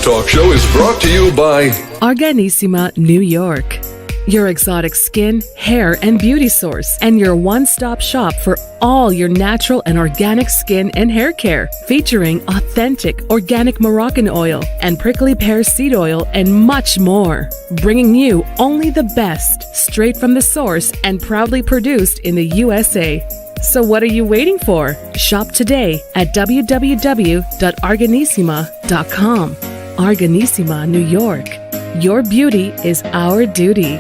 talk show is brought to you by Organissima, New York. Your exotic skin, hair, and beauty source, and your one-stop shop for all your natural and organic skin and hair care, featuring authentic organic Moroccan oil and prickly pear seed oil and much more. Bringing you only the best, straight from the source and proudly produced in the USA. So what are you waiting for? Shop today at www.organissima.com. Organissima, New York. Your beauty is our duty.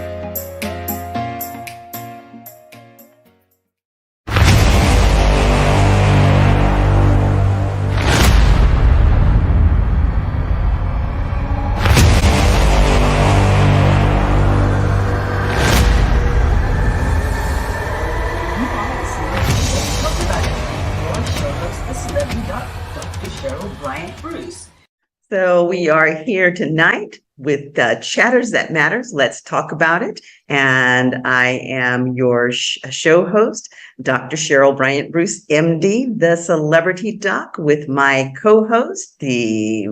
So we are here tonight with Chatters That Matters. Let's talk about it. And I am your show host, Dr. Cheryl Bryant Bruce, MD, the celebrity doc, with my co-host, the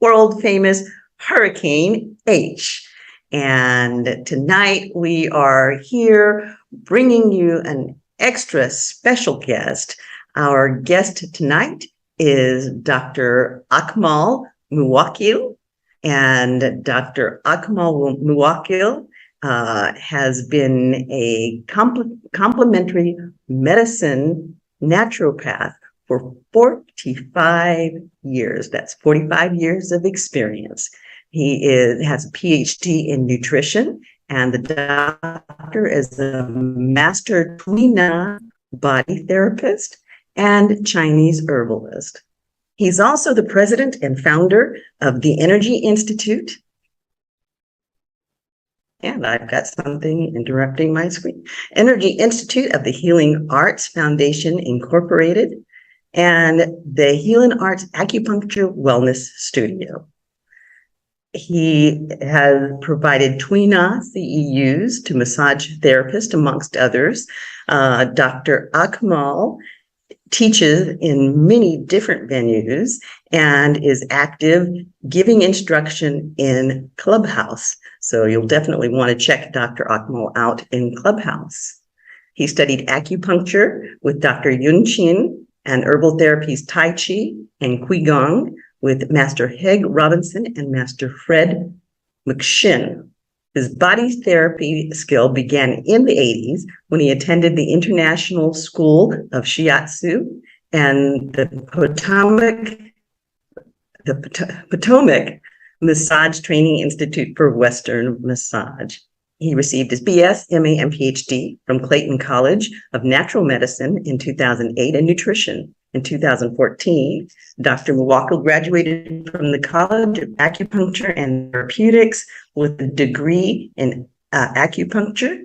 world famous Hurricane H. And tonight we are here bringing you an extra special guest. Our guest tonight is Dr. Akmal Muwwakkil, and Dr. Akmal Muwwakkil has been a complementary medicine naturopath for 45 years. That's 45 years of experience. He has a PhD in nutrition, and the doctor is a master Tuina body therapist and Chinese herbalist. He's also the president and founder of the Energy Institute. And I've got something interrupting my screen. Energy Institute of the Healing Arts Foundation, Incorporated, and the Healing Arts Acupuncture Wellness Studio. He has provided Tuina CEUs to massage therapists, amongst others. Dr. Akmal teaches in many different venues and is active giving instruction in Clubhouse. So you'll definitely want to check Dr. Akmal out in Clubhouse. He studied acupuncture with Dr. Yun Qin and herbal therapies Tai Chi and Qigong with Master Heg Robinson and Master Fred McShin. His body therapy skill began in the 80s when he attended the International School of Shiatsu and the Potomac Massage Training Institute for Western Massage. He received his BS, MA, and PhD from Clayton College of Natural Medicine in 2008 and Nutrition. In 2014, Dr. Muwwakkil graduated from the College of Acupuncture and Therapeutics with a degree in acupuncture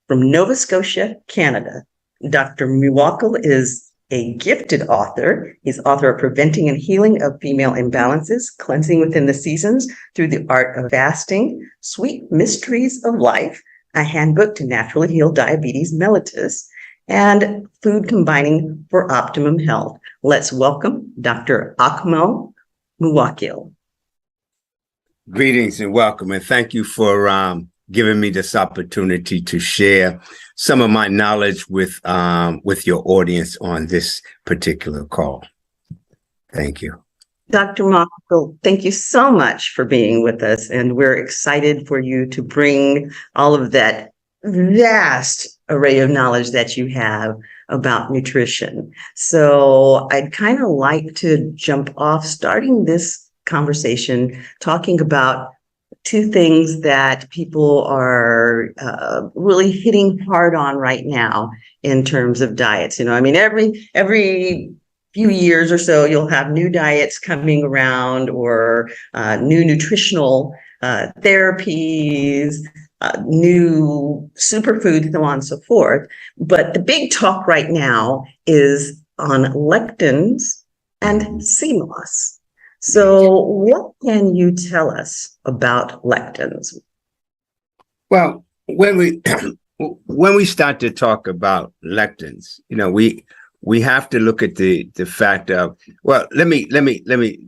from Nova Scotia, Canada. Dr. Muwwakkil is a gifted author. He's author of Preventing and Healing of Female Imbalances, Cleansing Within the Seasons Through the Art of Fasting, Sweet Mysteries of Life, a Handbook to Naturally Heal Diabetes Miletus, and Food Combining for Optimum Health. Let's welcome Dr. Akmal Muwwakkil. Greetings and welcome, and thank you for giving me this opportunity to share some of my knowledge with your audience on this particular call. Thank you. Dr. Muwwakkil, thank you so much for being with us, and we're excited for you to bring all of that vast array of knowledge that you have about nutrition. So I'd kind of like to jump off, starting this conversation, talking about two things that people are really hitting hard on right now in terms of diets. You know, I mean, every few years or so, you'll have new diets coming around or new nutritional therapies, new superfoods, so on and so forth. But the big talk right now is on lectins and CMOS. So what can you tell us about lectins? Well, when we start to talk about lectins, you know, we have to look at the fact of, well, let me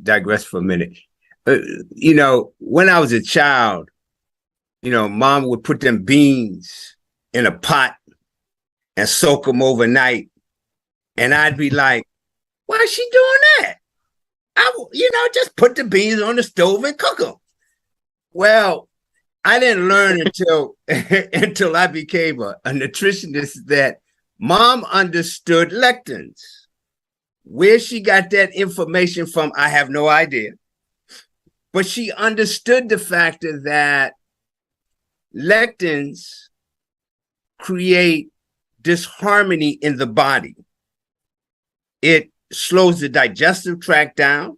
digress for a minute. when I was a child, mom would put them beans in a pot and soak them overnight. And I'd be like, why is she doing that? Just put the beans on the stove and cook them. Well, I didn't learn until I became a nutritionist that mom understood lectins. Where she got that information from, I have no idea. But she understood the factor that lectins create disharmony in the body. It slows the digestive tract down.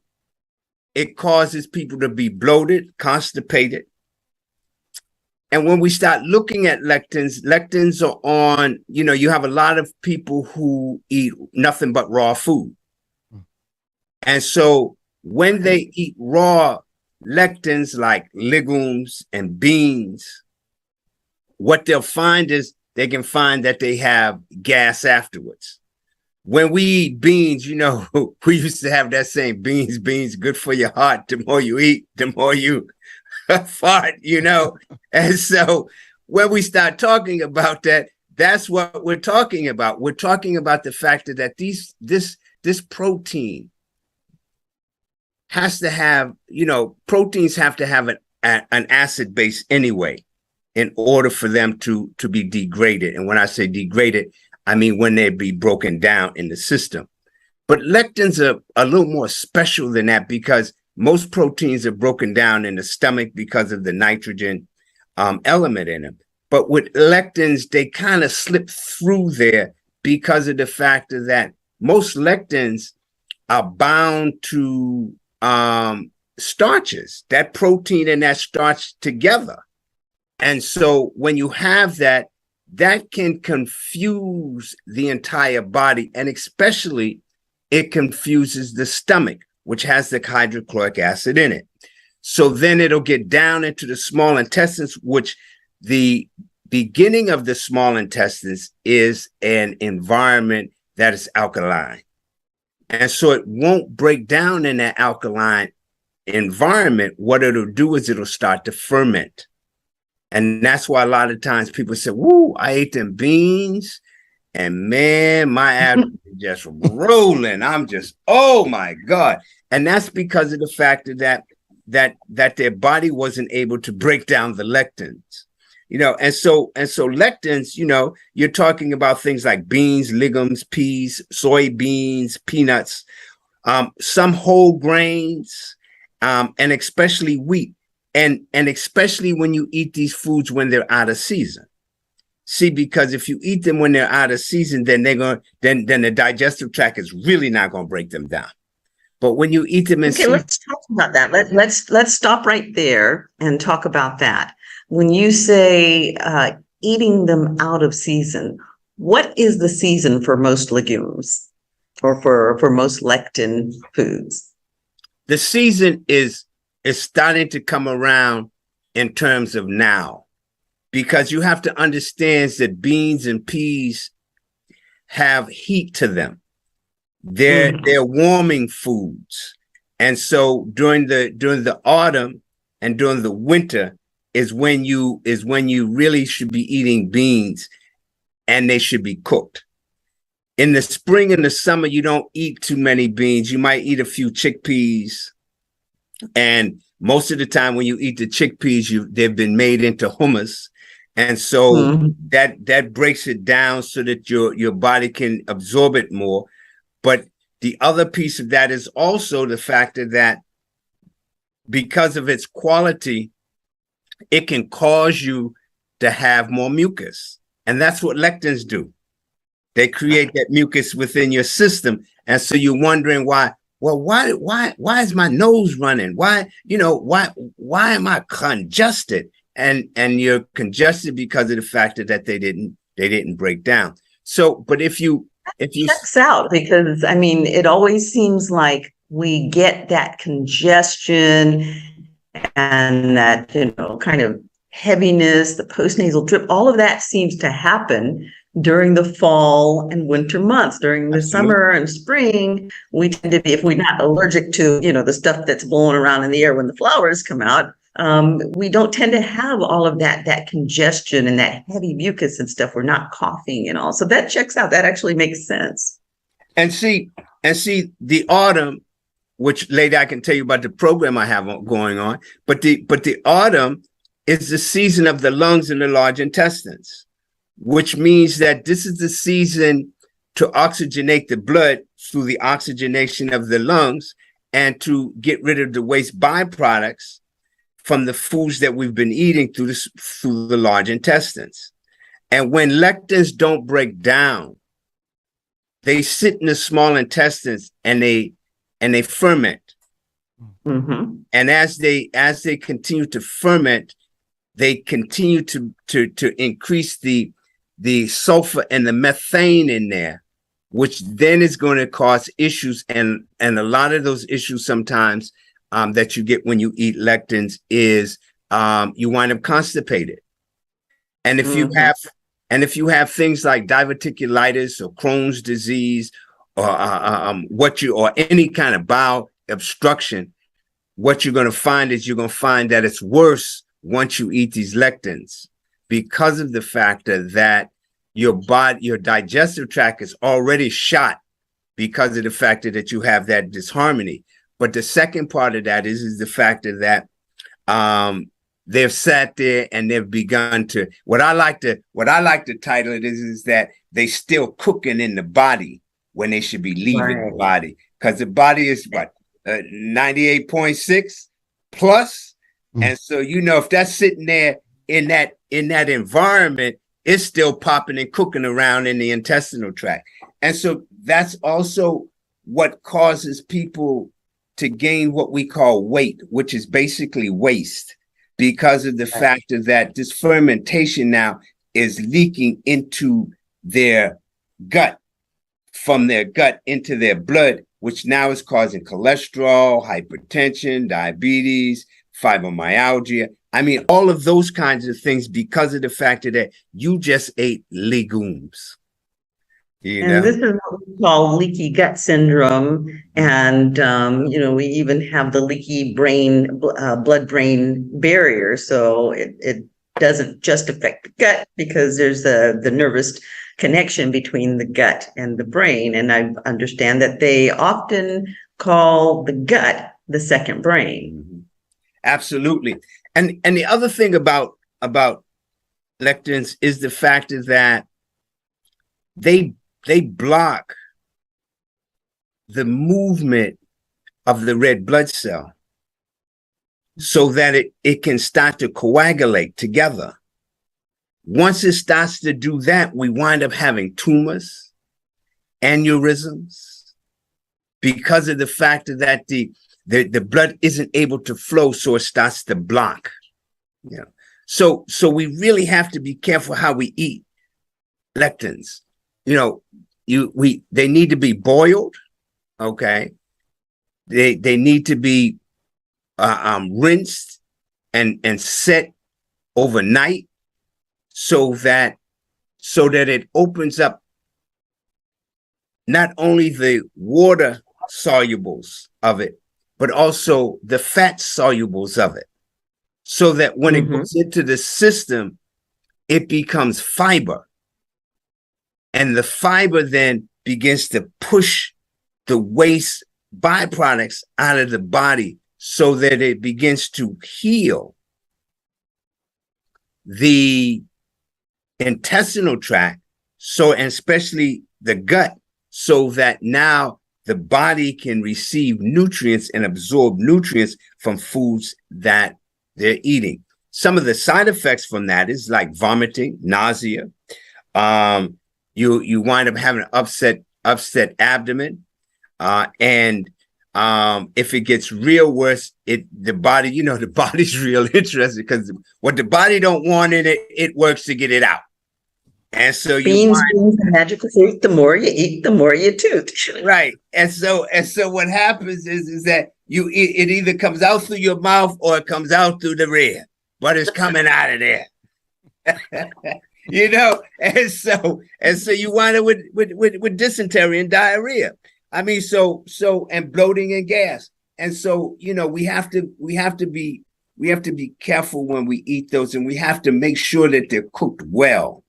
It causes people to be bloated, constipated. And when we start looking at lectins are on, you have a lot of people who eat nothing but raw food. And so when they eat raw lectins like legumes and beans, what they'll find is they can find that they have gas afterwards. When we eat beans, we used to have that saying, beans, good for your heart. The more you eat, the more you fart, And so when we start talking about that, that's what we're talking about. We're talking about the fact that this protein has to have, proteins have to have an acid base anyway in order for them to be degraded. And when I say degraded, I mean when they be broken down in the system. But lectins are a little more special than that because most proteins are broken down in the stomach because of the nitrogen element in them. But with lectins, they kind of slip through there because of the factor that most lectins are bound to starches, that protein and that starch together. And so when you have that, that can confuse the entire body, and especially it confuses the stomach, which has the hydrochloric acid in it. So then it'll get down into the small intestines, which the beginning of the small intestines is an environment that is alkaline. And so it won't break down in that alkaline environment. What it'll do is it'll start to ferment. And that's why a lot of times people say, woo, I ate them beans and man, my abdomen is just rolling. I'm just, oh my God. And that's because of the fact that their body wasn't able to break down the lectins, and so lectins, you're talking about things like beans, legumes, peas, soybeans, peanuts, some whole grains, and especially wheat. And especially when you eat these foods when they're out of season. See, because if you eat them when they're out of season, then then the digestive tract is really not going to break them down. But when you eat them in season, let's talk about that. Let's stop right there and talk about that. When you say eating them out of season, what is the season for most legumes or for most lectin foods? The season is starting to come around in terms of now, because you have to understand that beans and peas have heat to them. They're warming foods. And so during the autumn and during the winter is when you really should be eating beans, and they should be cooked. In the spring and the summer, you don't eat too many beans. You might eat a few chickpeas. And most of the time when you eat the chickpeas, they've been made into hummus. And so that breaks it down so that your body can absorb it more. But the other piece of that is also the factor that because of its quality, it can cause you to have more mucus. And that's what lectins do. They create that mucus within your system. And so you're wondering why is my nose running? Why am I congested? And you're congested because of the fact that they didn't break down. So, but if you checks out, because I mean, it always seems like we get that congestion and that, kind of heaviness, the postnasal drip, all of that seems to happen during the fall and winter months. During the Absolutely. summer and spring, we tend to be, if we're not allergic to, the stuff that's blowing around in the air when the flowers come out, we don't tend to have all of that congestion and that heavy mucus and stuff. We're not coughing and all. So that checks out. That actually makes sense. And see, the autumn, which later I can tell you about the program I have going on, but the autumn is the season of the lungs and the large intestines, which means that this is the season to oxygenate the blood through the oxygenation of the lungs and to get rid of the waste byproducts from the foods that we've been eating through the large intestines. And when lectins don't break down, they sit in the small intestines and they ferment. Mm-hmm. And as they continue to ferment, they continue to increase the sulfur and the methane in there, which then is going to cause issues. And a lot of those issues sometimes that you get when you eat lectins is you wind up constipated. And if you have things like diverticulitis or Crohn's disease or any kind of bowel obstruction, what you're going to find is that it's worse once you eat these lectins, because of the factor that your digestive tract is already shot because of the factor that you have that disharmony. But the second part of that is the factor that they've sat there and they've begun to, what I like to title it is that they still cooking in the body when they should be leaving the body, because the body is 98.6 plus. And so, if that's sitting there in that environment, it's still popping and cooking around in the intestinal tract. And so that's also what causes people to gain what we call weight, which is basically waste, because of the factor that this fermentation now is leaking into their gut, from their gut into their blood, which now is causing cholesterol, hypertension, diabetes, fibromyalgia. I mean, all of those kinds of things because of the factor that you just ate legumes. This is what we call leaky gut syndrome. And, we even have the leaky brain, blood-brain barrier. So it doesn't just affect the gut, because there's the nervous connection between the gut and the brain. And I understand that they often call the gut the second brain. Mm-hmm. Absolutely. And the other thing about lectins is the factor that they block the movement of the red blood cell so that it can start to coagulate together. Once it starts to do that, we wind up having tumors, aneurysms, because of the factor that the blood isn't able to flow, so it starts to block. So we really have to be careful how we eat lectins. They need to be boiled, okay? They need to be rinsed and set overnight so that it opens up not only the water solubles of it, but also the fat solubles of it, so that when it goes into the system, it becomes fiber. And the fiber then begins to push the waste byproducts out of the body so that it begins to heal the intestinal tract, and especially the gut, so that now the body can receive nutrients and absorb nutrients from foods that they're eating. Some of the side effects from that is like vomiting, nausea. You wind up having an upset abdomen. And if it gets real worse, the body's real interested, because what the body don't want in it, it works to get it out. And so beans, magical fruit, the more you eat, the more you toot. Right. And so what happens is that it either comes out through your mouth or it comes out through the rear, but it's coming out of there. and so you wind up with dysentery and diarrhea. I mean, and bloating and gas. And so, we have to be careful when we eat those, and we have to make sure that they're cooked well.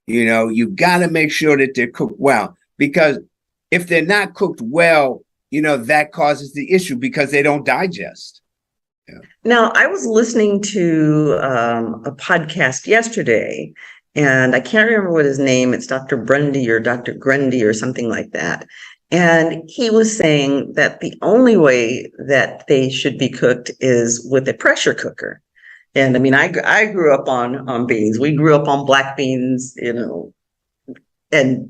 You got to make sure that they're cooked well, because if they're not cooked well, that causes the issue because they don't digest. Yeah. Now, I was listening to a podcast yesterday, and I can't remember what his name. It's Dr. Grundy or Dr. Grundy or something like that. And he was saying that the only way that they should be cooked is with a pressure cooker. And I mean, I grew up on beans. We grew up on black beans, and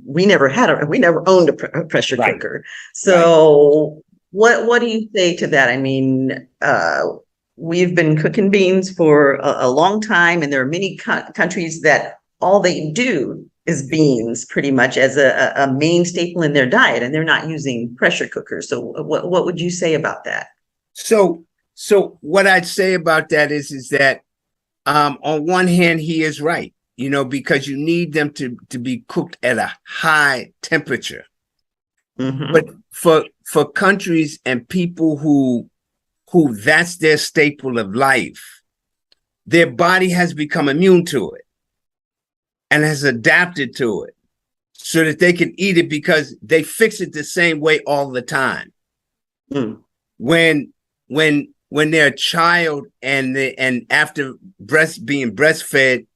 we never owned a pressure cooker. So what do you say to that? I mean, we've been cooking beans for a long time, and there are many countries that all they do is beans pretty much as a main staple in their diet, and they're not using pressure cookers. So what would you say about that? So what I'd say about that is that on one hand, he is right, because you need them to be cooked at a high temperature. Mm-hmm. But for countries and people who that's their staple of life, their body has become immune to it and has adapted to it so that they can eat it because they fix it the same way all the time. Mm. When they're a child and after being breastfed,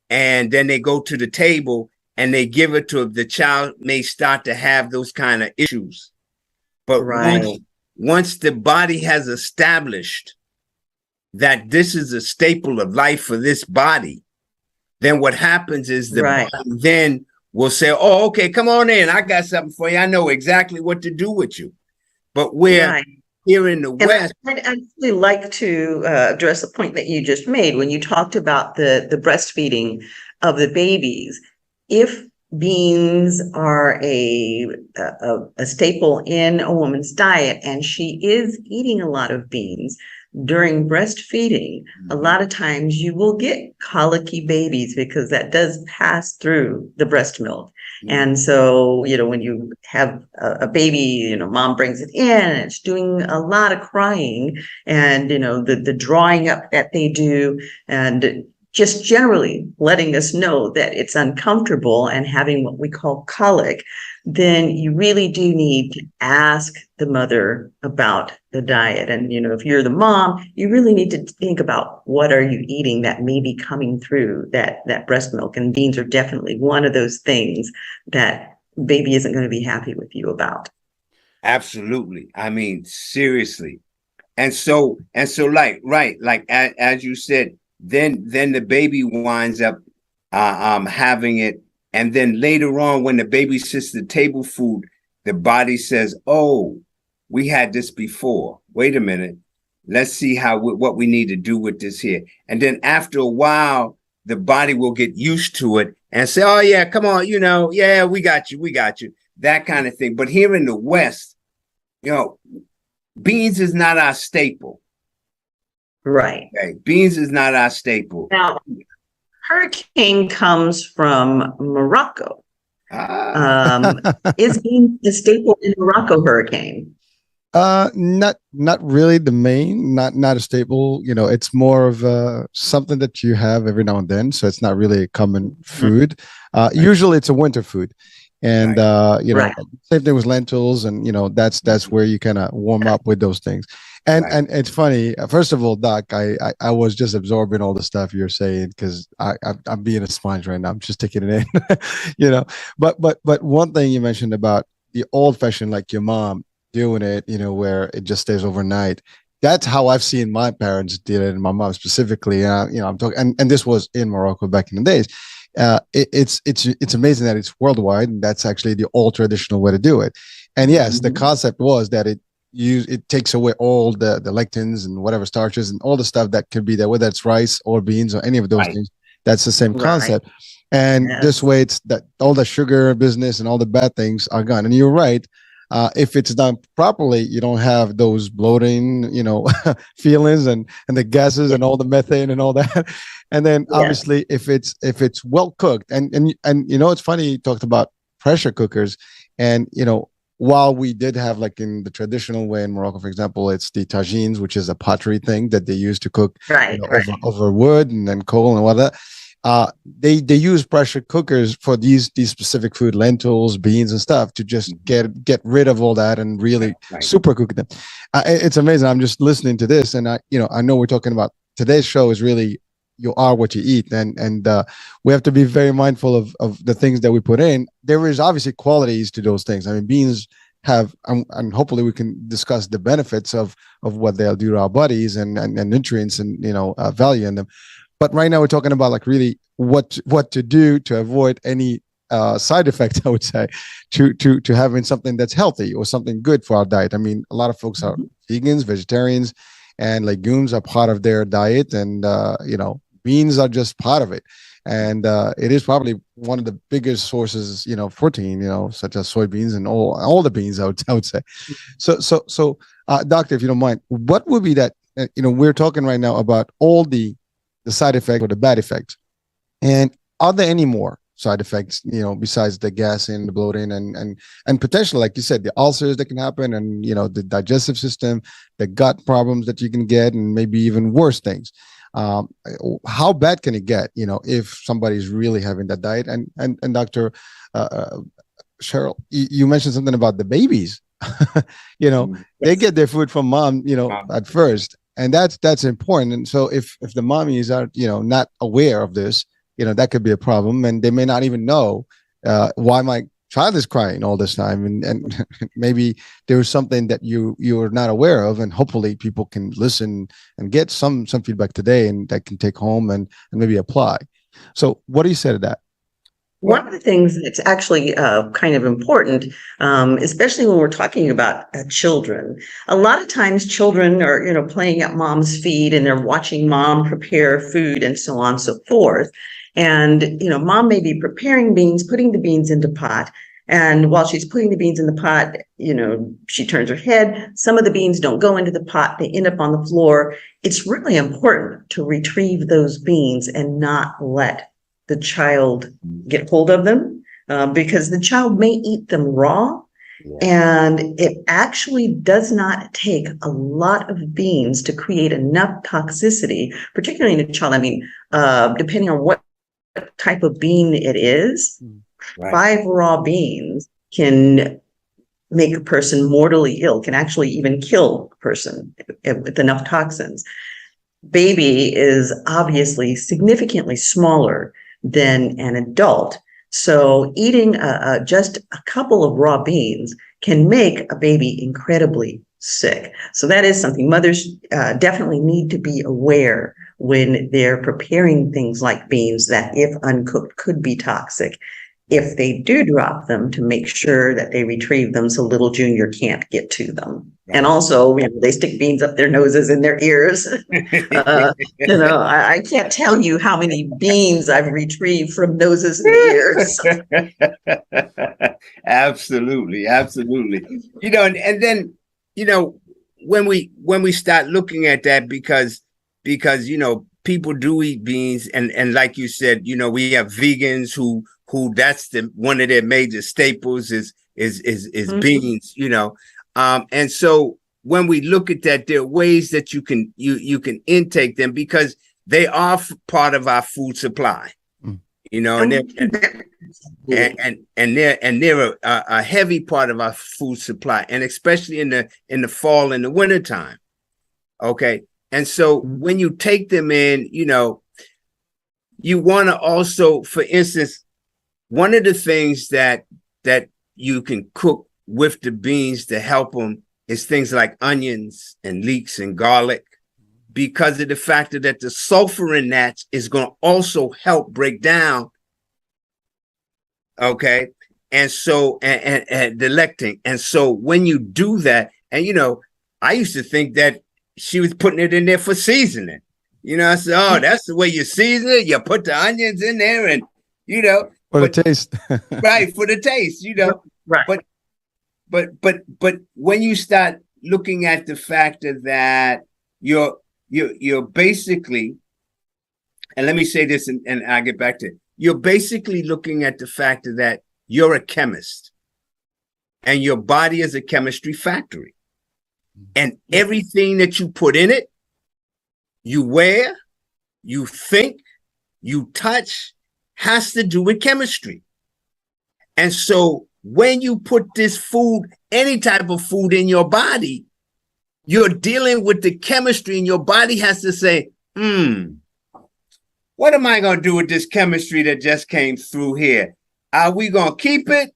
and then they go to the table and they give it to the child, may start to have those kind of issues. But once the body has established that this is a staple of life for this body, then what happens is the body then will say, oh, okay, come on in. I got something for you. I know exactly what to do with you. But here in the West. I'd actually like to address the point that you just made when you talked about the breastfeeding of the babies. If beans are a staple in a woman's diet and she is eating a lot of beans during breastfeeding, a lot of times you will get colicky babies because that does pass through the breast milk. And so, when you have a baby, mom brings it in and it's doing a lot of crying and, the drawing up that they do, and just generally letting us know that it's uncomfortable and having what we call colic, then you really do need to ask the mother about the diet. And, if you're the mom, you really need to think about what are you eating that may be coming through that breast milk. And beans are definitely one of those things that baby isn't going to be happy with you about. Absolutely. I mean, seriously. And so like as you said, then the baby winds up having it. And then later on, when the baby sits the table food, the body says, oh, we had this before. Wait a minute. Let's see what we need to do with this here. And then after a while, the body will get used to it and say, oh, yeah, come on, yeah, we got you, that kind of thing. But here in the West, beans is not our staple. Right. Okay? Beans is not our staple. Now, hurricane comes from Morocco. Is beans the staple in Morocco hurricane? Not really the main, not a staple. It's more of something that you have every now and then. So it's not really a common food. Usually it's a winter food. And same thing with lentils, and that's where you kind of warm up with those things. And it's funny. First of all, Doc, I was just absorbing all the stuff you're saying because I'm being a sponge right now. I'm just taking it in, But one thing you mentioned about the old fashioned, like your mom doing it, where it just stays overnight. That's how I've seen my parents did it, and my mom specifically. I'm talking, and this was in Morocco back in the days. It's amazing that it's worldwide, and that's actually the old traditional way to do it. And yes, the concept was that it takes away all the lectins and whatever starches and all the stuff that could be there, whether it's rice or beans or any of those things. That's the same concept. And this way, it's that all the sugar business and all the bad things are gone. And you're right. If it's done properly, you don't have those bloating, feelings and the gases and all the methane and all that. And then obviously if it's well cooked, and it's funny you talked about pressure cookers, and while we did have, like in the traditional way in Morocco, for example, it's the tagines, which is a pottery thing that they use to cook over wood and then coal and all that. They use pressure cookers for these specific food, lentils, beans, and stuff, to just get rid of all that and really super cook them. It's amazing. I'm just listening to this, and I know we're talking about today's show is really you are what you eat, and we have to be very mindful of the things that we put in. There is obviously qualities to those things. I mean, beans have, and hopefully we can discuss the benefits of what they'll do to our bodies and nutrients and value in them. But right now we're talking about like really what to do to avoid any side effects, I would say, to having something that's healthy or something good for our diet. I mean, a lot of folks are vegans, vegetarians, and legumes are part of their diet, and beans are just part of it. And it is probably one of the biggest sources, protein, such as soybeans and all the beans, I would say. So, doctor, if you don't mind, what would be that? We're talking right now about all the side effects or the bad effects, and are there any more side effects, besides the gas and the bloating and potentially, like you said, the ulcers that can happen, and the digestive system, the gut problems that you can get, and maybe even worse things? How bad can it get, if somebody's really having that diet? And Dr. Cheryl, you mentioned something about the babies. They get their food from mom, at first, and that's important. And so if the mommies are not aware of this, that could be a problem, and they may not even know why my child is crying all this time, and maybe there's something that you're not aware of, and hopefully people can listen and get some feedback today, and that can take home and maybe apply. So what do you say to that? One of the things that's actually kind of important, especially when we're talking about children, a lot of times children are, playing at mom's feet, and they're watching mom prepare food and so on and so forth. And, mom may be preparing beans, putting the beans into pot. And while she's putting the beans in the pot, she turns her head. Some of the beans don't go into the pot. They end up on the floor. It's really important to retrieve those beans and not let the child get hold of them, because the child may eat them raw. And it actually does not take a lot of beans to create enough toxicity, particularly in a child. I mean, depending on what type of bean it is, 5 raw beans can make a person mortally ill, can actually even kill a person with enough toxins. Baby is obviously significantly smaller than an adult. So eating just a couple of raw beans can make a baby incredibly sick. So that is something mothers definitely need to be aware when they're preparing things like beans that, if uncooked, could be toxic. If they do drop them, to make sure that they retrieve them so little junior can't get to them. And also, they stick beans up their noses and their ears. I can't tell you how many beans I've retrieved from noses and ears. Absolutely. And then, when we start looking at that, because people do eat beans, and like you said, we have vegans who that's one of their major staples is beans, and so when we look at that, there are ways that you can intake them, because they are part of our food supply, and they're a heavy part of our food supply, and especially in the fall and the winter time. Okay. And so when you take them in, you want to also, for instance, one of the things that you can cook with the beans to help them is things like onions and leeks and garlic, because of the factor that the sulfur in that is going to also help break down. Okay. And so, and the lectin. And so when you do that, and, I used to think that she was putting it in there for seasoning. I said, oh, that's the way you season it. You put the onions in there and, for the taste. Right, for the taste, Right. but when you start looking at the factor that you're basically, and let me say this, and I'll get back to it. You're basically looking at the factor that you're a chemist, and your body is a chemistry factory, and everything that you put in it, you wear, you think, you touch, has to do with chemistry. And so when you put this food, any type of food in your body, you're dealing with the chemistry, and your body has to say, what am I going to do with this chemistry that just came through here? Are we going to keep it?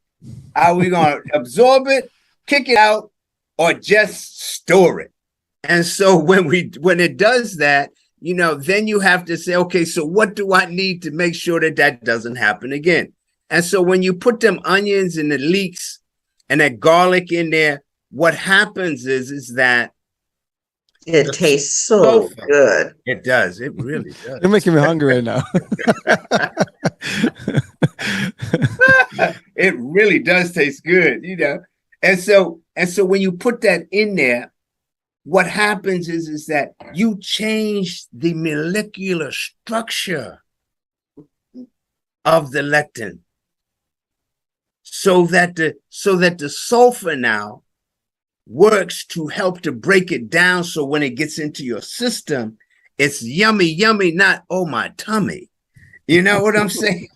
Are we going to absorb it, kick it out, or just store it? And so when it does that, then you have to say, okay, so what do I need to make sure that doesn't happen again? And so when you put them onions and the leeks and that garlic in there, what happens is that it tastes so good. It does. It really does. You're making me hungry right now. It really does taste good, And so when you put that in there, what happens is that you change the molecular structure of the lectin, so that the sulfur now works to help to break it down. So when it gets into your system, it's yummy, not, oh, my tummy. You know what I'm saying?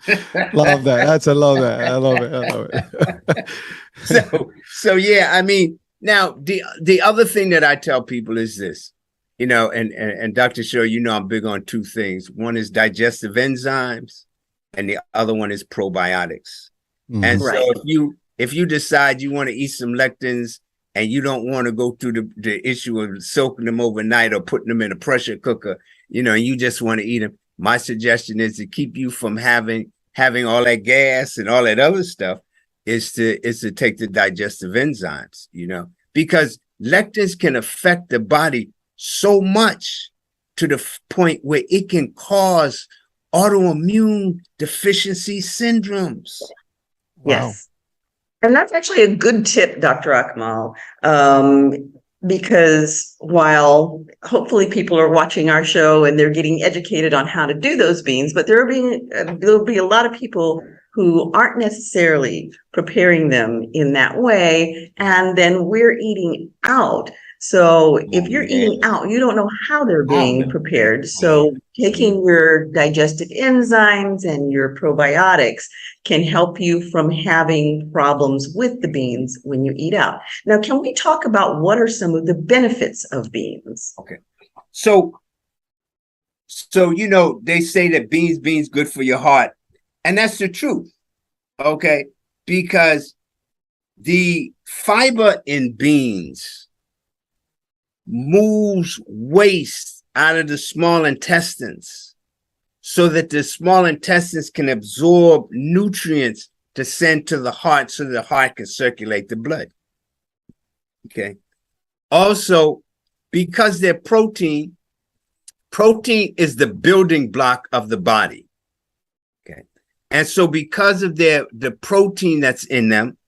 Love that. I love that. I love it. So yeah, I mean, now the other thing that I tell people is this, and Dr. Cheryl, I'm big on two things. One is digestive enzymes, and the other one is probiotics. Mm-hmm. And so if you decide you want to eat some lectins, and you don't want to go through the issue of soaking them overnight or putting them in a pressure cooker, and you just want to eat them, my suggestion is to keep you from having all that gas and all that other stuff is to take the digestive enzymes, because lectins can affect the body so much to the point where it can cause autoimmune deficiency syndromes. Yes. Wow. And that's actually a good tip, Dr. Akmal, because while hopefully people are watching our show and they're getting educated on how to do those beans, but there'll be a lot of people who aren't necessarily preparing them in that way, and then we're eating out. So if you're eating out, you don't know how they're being prepared. So taking your digestive enzymes and your probiotics can help you from having problems with the beans when you eat out. Now, can we talk about what are some of the benefits of beans? Okay. So they say that beans good for your heart, and that's the truth. Okay? Because the fiber in beans moves waste out of the small intestines so that the small intestines can absorb nutrients to send to the heart so the heart can circulate the blood. Okay. Also, because they're protein is the building block of the body. Okay. And so because of the protein that's in them,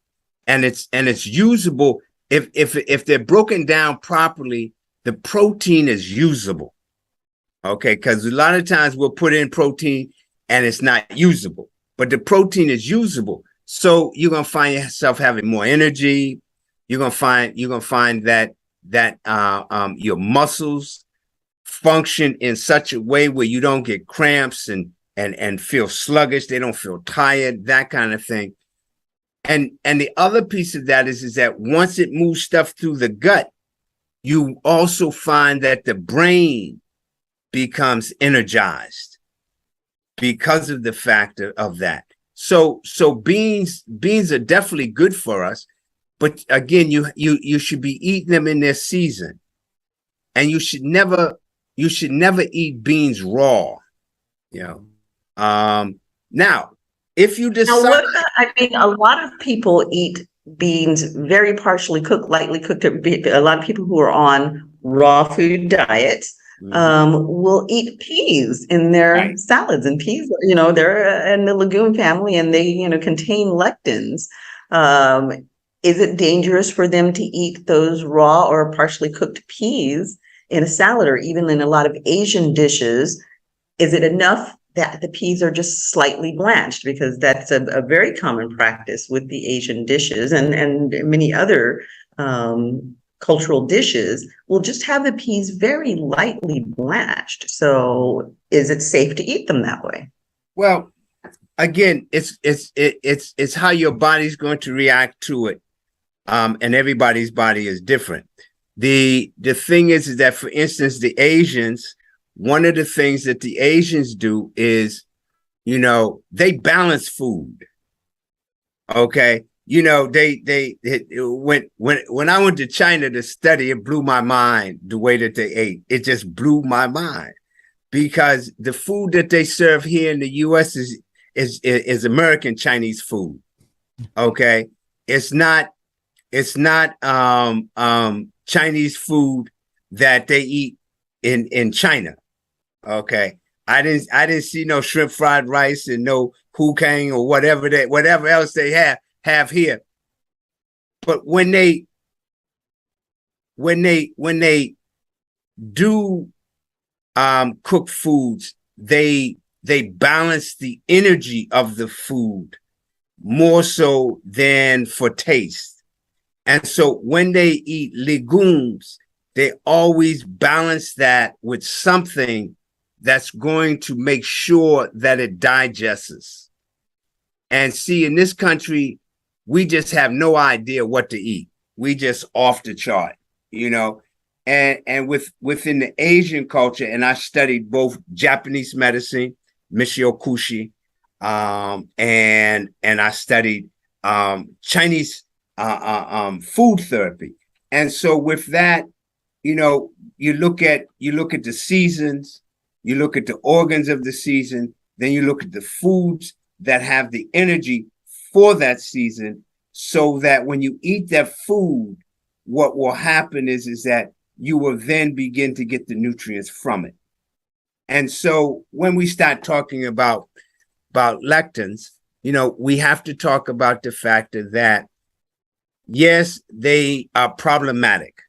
and it's usable, if they're broken down properly, the protein is usable. Okay, because a lot of times we'll put in protein and it's not usable, but the protein is usable. So you're gonna find yourself having more energy. You're gonna find that your muscles function in such a way where you don't get cramps and feel sluggish. They don't feel tired, that kind of thing. And the other piece of that is that once it moves stuff through the gut, you also find that the brain becomes energized because of the factor of that. So beans are definitely good for us, but again, you should be eating them in their season, and you should never eat beans raw. Now, if you decide, a lot of people eat beans very partially cooked, lightly cooked. A lot of people who are on raw food diets will eat peas in their salads, and peas, they're in the legume family, and they, contain lectins. is it dangerous for them to eat those raw or partially cooked peas in a salad, or even in a lot of Asian dishes? Is it enough that the peas are just slightly blanched? Because that's a very common practice with the Asian dishes, and many other cultural dishes will just have the peas very lightly blanched. So is it safe to eat them that way? Well, again, it's how your body's going to react to it. And everybody's body is different. The thing is that, for instance, the Asians, one of the things that the Asians do is, they balance food. Okay. When I went to China to study, it blew my mind the way that they ate. It just blew my mind, because the food that they serve here in the US is American Chinese food. Okay. It's not Chinese food that they eat in China. Okay. I didn't see no shrimp fried rice and no hookang or whatever else they have here. But when they do cook foods, they balance the energy of the food more so than for taste. And so when they eat legumes, they always balance that with something that's going to make sure that it digests. And see, in this country, we just have no idea what to eat. We just off the chart, And within the Asian culture, and I studied both Japanese medicine, Michio Kushi, and I studied Chinese food therapy. And so with that, you look at the seasons, you look at the organs of the season, then you look at the foods that have the energy for that season, so that when you eat that food, what will happen is that you will then begin to get the nutrients from it. And so when we start talking about lectins, we have to talk about the fact that, yes, they are problematic.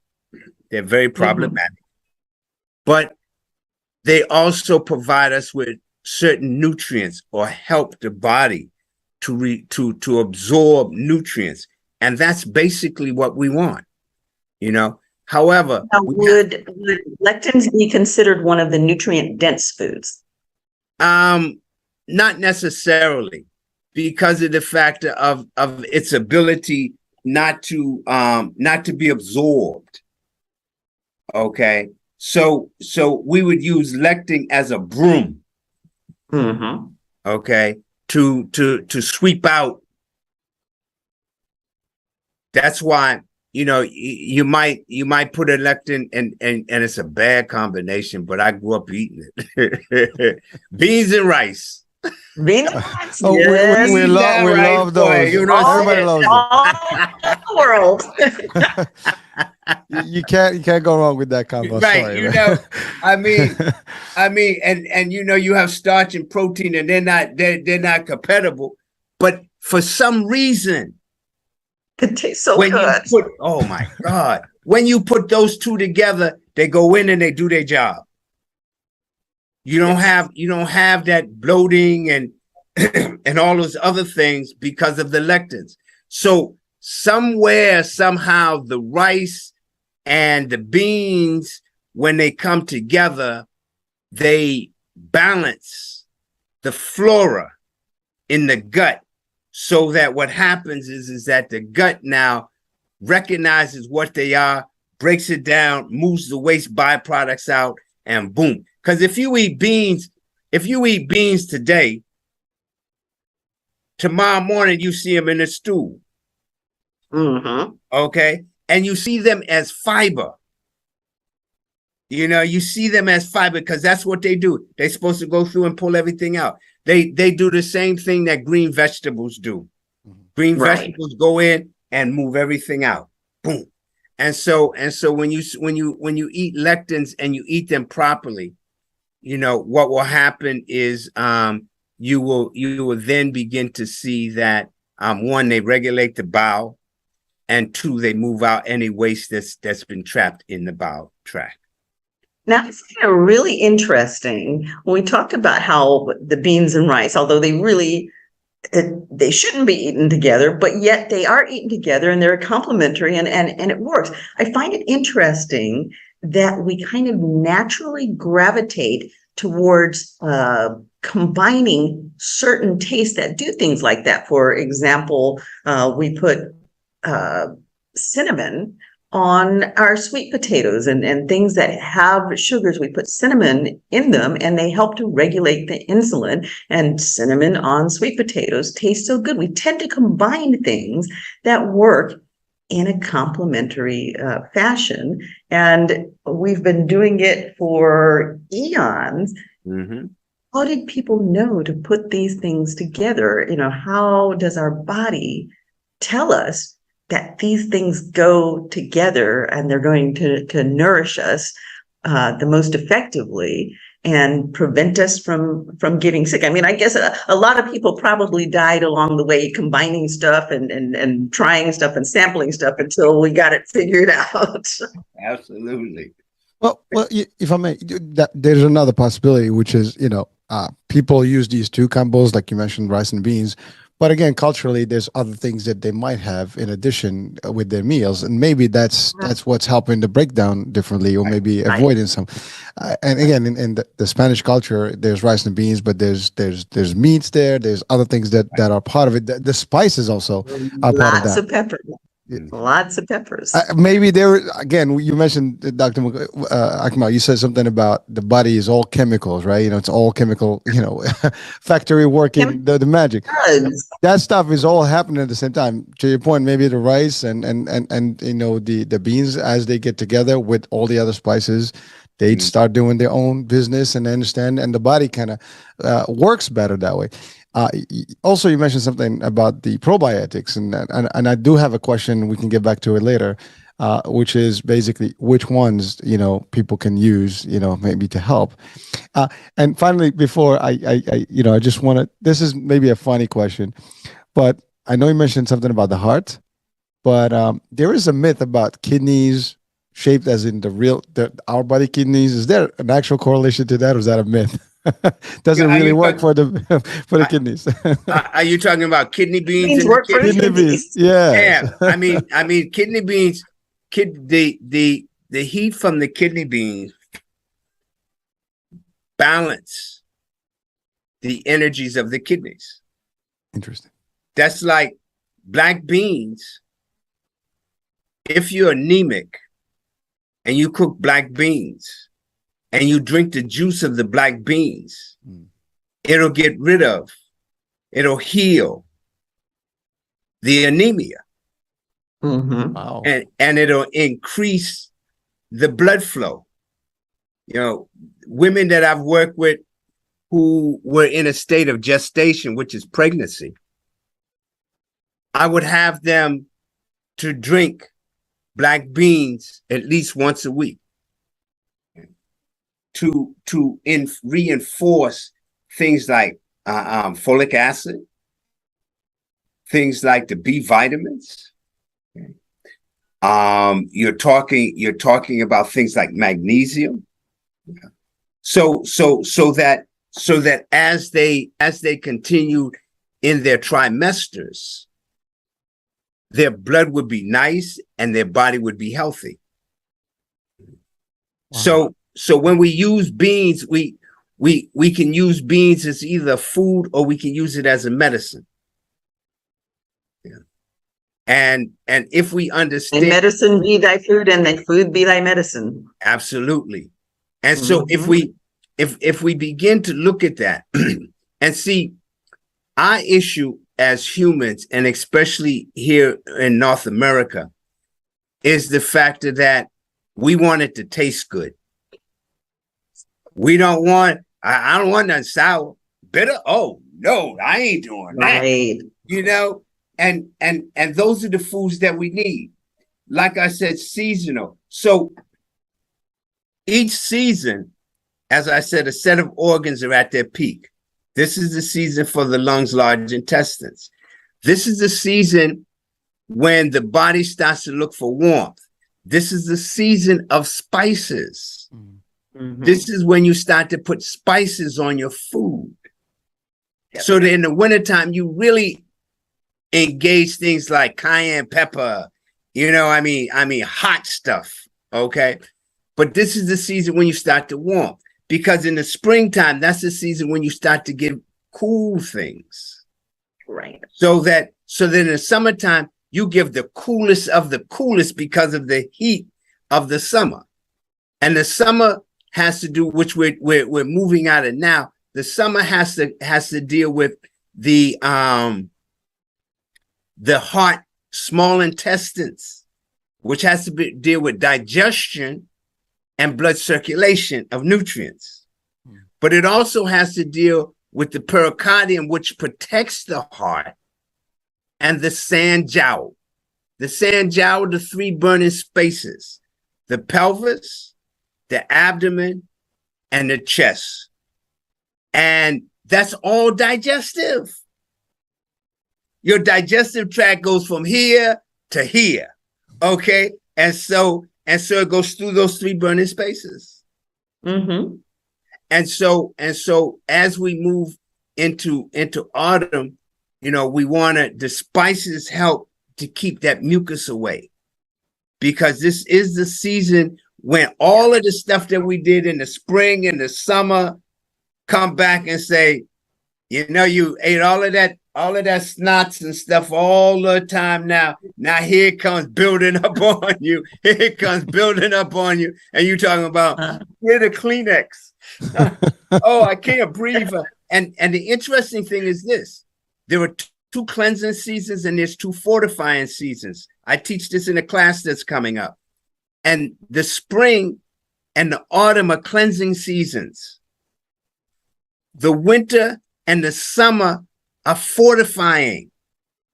They're very problematic. But they also provide us with certain nutrients, or help the body to absorb nutrients. And that's basically what we want, However, now, would lectins be considered one of the nutrient-dense foods? Not necessarily, because of the factor of its ability not to be absorbed. Okay, so we would use lectin as a broom. Okay, to sweep out. That's why, you might put a lectin, and it's a bad combination, but I grew up eating it. Beans and rice. Beans and rice. Oh, yes. we love those. Boy, Everybody loves them. All the world. You can't go wrong with that combo. Right, Sorry, man. I mean, and you have starch and protein, and they're not compatible, but for some reason, It tastes so when good. oh my God, when you put those two together, they go in and they do their job. You don't have that bloating and and all those other things because of the lectins. So somewhere, somehow, the rice and the beans, when they come together, they balance the flora in the gut, so that what happens is that the gut now recognizes what they are, breaks it down, moves the waste byproducts out, and boom. Because if you eat beans today, tomorrow morning you see them in a stew. Okay, and you see them as fiber. You see them as fiber because that's what they do. They're supposed to go through and pull everything out. They do the same thing that green vegetables do. Green vegetables go in and move everything out. Boom. And so when you eat lectins and you eat them properly, what will happen is you will then begin to see that one, they regulate the bowel, and two, they move out any waste that's been trapped in the bowel tract. Now, it's kind of really interesting when we talked about how the beans and rice, although they shouldn't be eaten together, but yet they are eaten together and they're complementary and it works. I find it interesting that we kind of naturally gravitate towards combining certain tastes that do things like that. For example, we put cinnamon on our sweet potatoes and things that have sugars. We put cinnamon in them and they help to regulate the insulin, and cinnamon on sweet potatoes tastes so good. We tend to combine things that work in a complementary fashion. And we've been doing it for eons. Mm-hmm. How did people know to put these things together? How does our body tell us that these things go together and they're going to nourish us the most effectively and prevent us from getting sick? I mean, I guess a lot of people probably died along the way, combining stuff and trying stuff and sampling stuff until we got it figured out. Absolutely. Well, if I may, there's another possibility, which is, people use these two combos, like you mentioned, rice and beans. But again, culturally, there's other things that they might have in addition with their meals, and maybe that's what's helping to break down differently, or maybe avoiding some. And again, in the Spanish culture, there's rice and beans, but there's meats there. There's other things that are part of it. The spices also are part of that. Lots of pepper. Lots of peppers. Maybe there again. You mentioned Dr. Akmal. You said something about the body is all chemicals, right? It's all chemical. Factory working. The magic. That stuff is all happening at the same time. To your point, maybe the rice and the beans, as they get together with all the other spices, they start doing their own business and understand, and the body kind of works better that way. Also, you mentioned something about the probiotics, and I do have a question. We can get back to it later, which is basically which ones people can use, maybe to help. And finally, before I just want to. This is maybe a funny question, but I know you mentioned something about the heart, but there is a myth about kidneys shaped as in our body kidneys. Is there an actual correlation to that, or is that a myth? Doesn't really work for the kidneys. Are you talking about kidney beans? Beans work for kidney beans. Yeah. I mean, kidney beans. The heat from the kidney beans balance the energies of the kidneys. Interesting. That's like black beans. If you're anemic and you cook black beans and you drink the juice of the black beans, it'll heal the anemia. Mm-hmm. Wow. And it'll increase the blood flow. Women that I've worked with who were in a state of gestation, which is pregnancy, I would have them to drink black beans at least once a week to reinforce things like folic acid, things like the B vitamins. You're talking about things like magnesium. So that as they continue in their trimesters, their blood would be nice and their body would be healthy. Wow. So when we use beans, we can use beans as either food or we can use it as a medicine. Yeah. And if we understand, and medicine be thy food, and thy food be thy medicine. Absolutely. And so if we begin to look at that and see, our issue as humans, and especially here in North America, is the factor that we want it to taste good. We don't want, I don't want nothing sour, bitter. Oh no, I ain't doing that. Right. And those are the foods that we need. Like I said, seasonal. So each season, as I said, a set of organs are at their peak. This is the season for the lungs, large intestines. This is the season when the body starts to look for warmth. This is the season of spices. Mhm. This is when you start to put spices on your food. Yep. So that in the wintertime, you really engage things like cayenne pepper, hot stuff, okay? But this is the season when you start to warm, because in the springtime, that's the season when you start to get cool things. Right. So that in the summertime, you give the coolest of the coolest because of the heat of the summer. And the summer has to do, which we're moving out of now. The summer has to deal with the heart, small intestines, which has to deal with digestion and blood circulation of nutrients. But it also has to deal with the pericardium, which protects the heart, and the sand jowl. The sand jowl, the three burning spaces: the pelvis, the abdomen, and the chest. And that's all digestive. Your digestive tract goes from here to here, okay? And so it goes through those three burning spaces. Mm-hmm. And so as we move into autumn, the spices help to keep that mucus away, because this is the season when all of the stuff that we did in the spring and the summer come back and say, you ate all of that snots and stuff all the time. Now here it comes building up on you. Here it comes building up on you. And you talking about, where the Kleenex? Oh, I can't breathe. And the interesting thing is this: there are two cleansing seasons and there's two fortifying seasons. I teach this in a class that's coming up. And the spring and the autumn are cleansing seasons. The winter and the summer are fortifying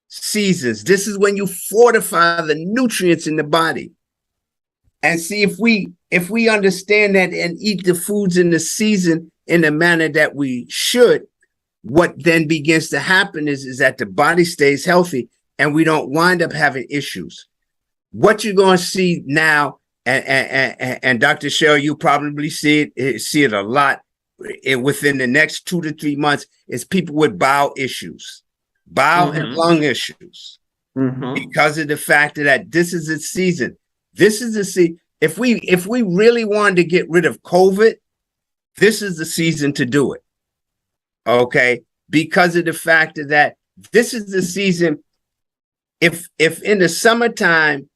seasons. This is when you fortify the nutrients in the body. And see, if we understand that and eat the foods in the season in the manner that we should, what then begins to happen is that the body stays healthy and we don't wind up having issues. What you're going to see now, and Dr. Cheryl, you probably see it a lot within the next 2 to 3 months, is people with bowel issues, bowel and lung issues, because of the fact that this is the season. This is the season. If we really wanted to get rid of COVID, this is the season to do it. Okay, because of the fact that this is the season. If in the summertime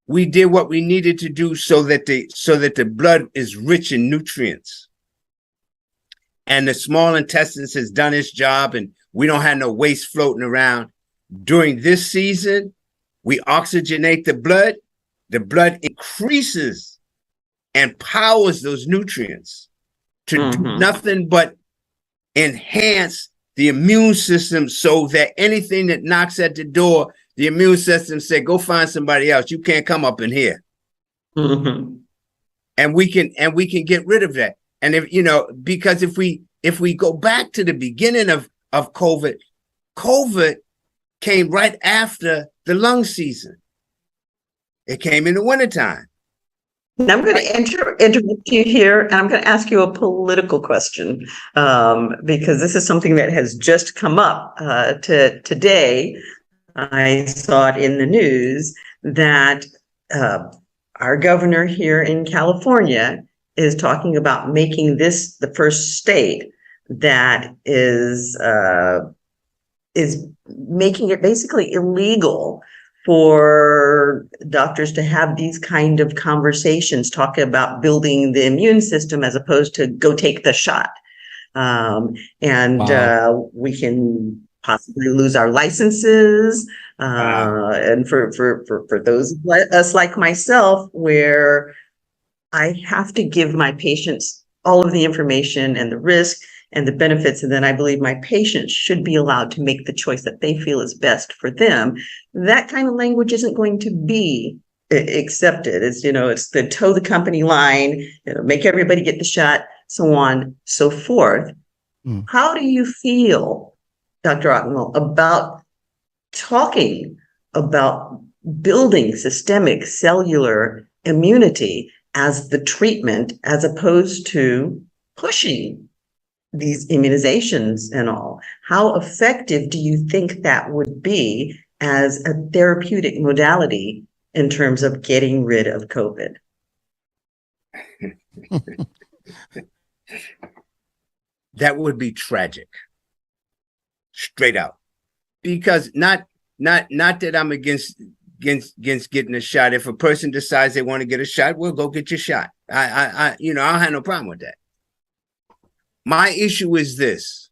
we did what we needed to do so that the blood is rich in nutrients, and the small intestines has done its job, and we don't have no waste floating around. During this season, we oxygenate the blood. The blood increases and powers those nutrients to do nothing but enhance the immune system, so that anything that knocks at the door, the immune system say, go find somebody else. You can't come up in here. And we can get rid of that. And because if we go back to the beginning of COVID came right after the lung season. It came in the wintertime. Now I'm going to interrupt you here, and I'm going to ask you a political question, because this is something that has just come up today. I saw it in the news that our governor here in California is talking about making this the first state that is making it basically illegal for doctors to have these kind of conversations, talking about building the immune system as opposed to go take the shot. We can possibly lose our licenses. And for those of us like myself, where I have to give my patients all of the information and the risk and the benefits, and then I believe my patients should be allowed to make the choice that they feel is best for them. That kind of language isn't going to be accepted. It's the toe the company line, make everybody get the shot, so on, so forth. How do you feel, Dr. Akmal, about talking about building systemic cellular immunity as the treatment, as opposed to pushing these immunizations and all. How effective do you think that would be as a therapeutic modality in terms of getting rid of COVID? That would be tragic, straight out. Because not that I'm against getting a shot. If a person decides they want to get a shot, well, go get your shot. I don't have no problem with that. My issue is this: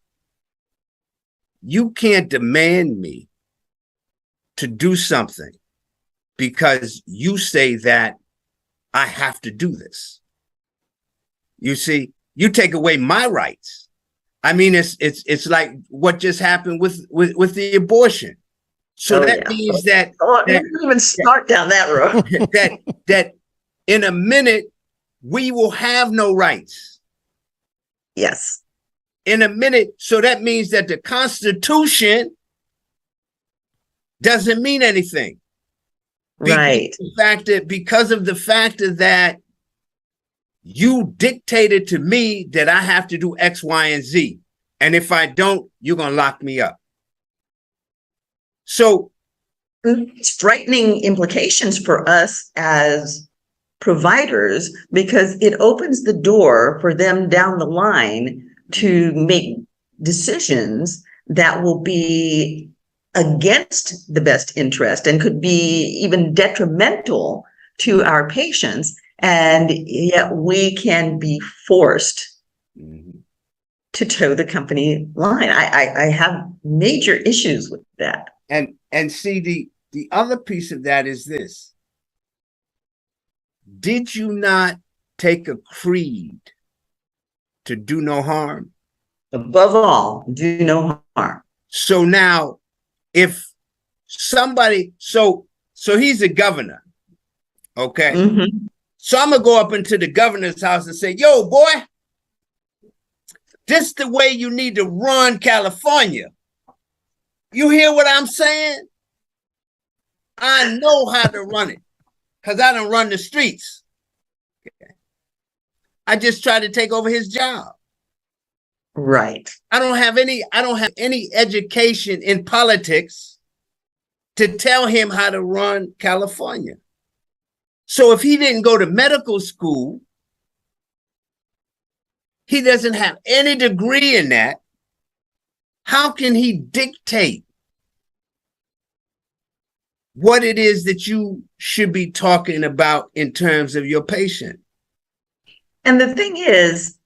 you can't demand me to do something because you say that I have to do this. You see, you take away my rights. I mean, it's like what just happened with the abortion. So that means that, don't even start down that road. that in a minute we will have no rights. Yes. In a minute. So that means that the Constitution doesn't mean anything. Right. Because of the fact that you dictated to me that I have to do X, Y, and Z. And if I don't, you're going to lock me up. So it's frightening implications for us as providers, because it opens the door for them down the line to make decisions that will be against the best interest and could be even detrimental to our patients. And yet we can be forced to toe the company line. I have major issues with that. And see, the other piece of that is this. Did you not take a creed to do no harm? Above all, do no harm. So now, if somebody, so he's a governor, okay? Mm-hmm. So I'm gonna go up into the governor's house and say, yo, boy, this is the way you need to run California. You hear what I'm saying? I know how to run it because I don't run the streets. Okay. I just try to take over his job. Right. I don't have any education in politics to tell him how to run California. So if he didn't go to medical school, he doesn't have any degree in that. How can he dictate what it is that you should be talking about in terms of your patient? And the thing is,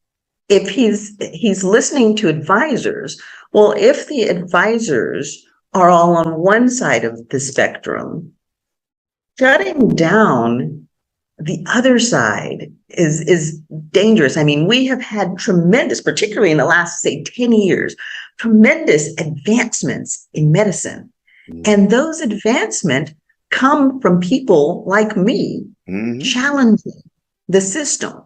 if he's listening to advisors, well, if the advisors are all on one side of the spectrum, shutting down the other side is dangerous. I mean, we have had tremendous, particularly in the last, say, 10 years, tremendous advancements in medicine. And those advancements come from people like me challenging the system,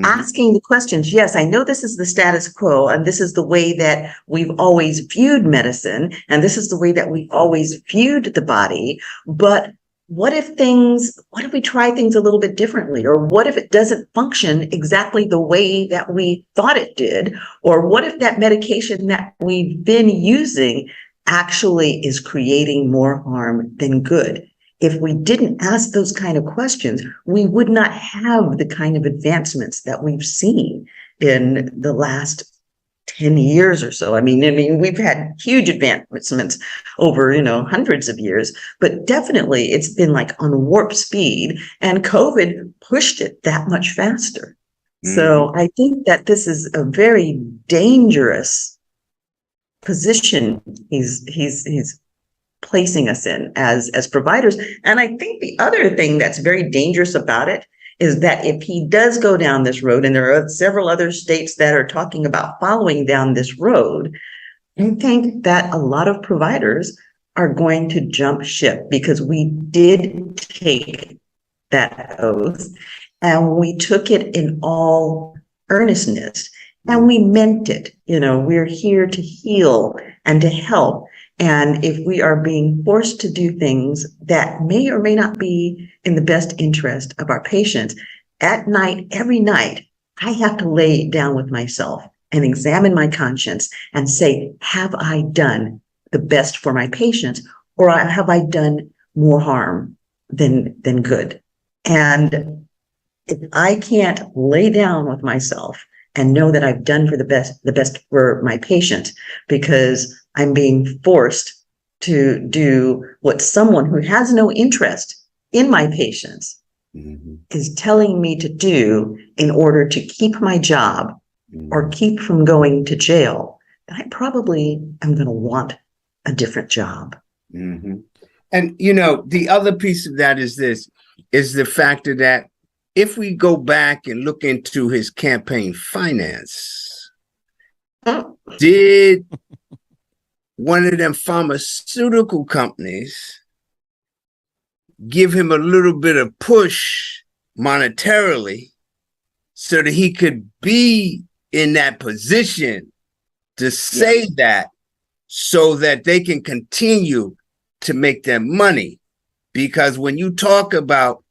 asking the questions. Yes, I know this is the status quo, and this is the way that we've always viewed medicine, and this is the way that we've always viewed the body. But what if we try things a little bit differently? Or what if it doesn't function exactly the way that we thought it did? Or what if that medication that we've been using actually is creating more harm than good? If we didn't ask those kind of questions, we would not have the kind of advancements that we've seen in the last 10 years or so. I mean, we've had huge advancements over, hundreds of years, but definitely it's been like on warp speed, and COVID pushed it that much faster. So I think that this is a very dangerous position he's placing us in as providers. And I think the other thing that's very dangerous about it is that if he does go down this road, and there are several other states that are talking about following down this road, I think that a lot of providers are going to jump ship, because we did take that oath and we took it in all earnestness and we meant it. We're here to heal and to help. And if we are being forced to do things that may or may not be in the best interest of our patients, at night, every night, I have to lay down with myself and examine my conscience and say, have I done the best for my patients, or have I done more harm than good? And if I can't lay down with myself and know that I've done for the best for my patient, because I'm being forced to do what someone who has no interest in my patients is telling me to do in order to keep my job or keep from going to jail, then I probably am going to want a different job. And, the other piece of that is the fact that if we go back and look into his campaign finance, did one of them pharmaceutical companies give him a little bit of push monetarily so that he could be in that position to say that, so that they can continue to make their money? Because when you talk about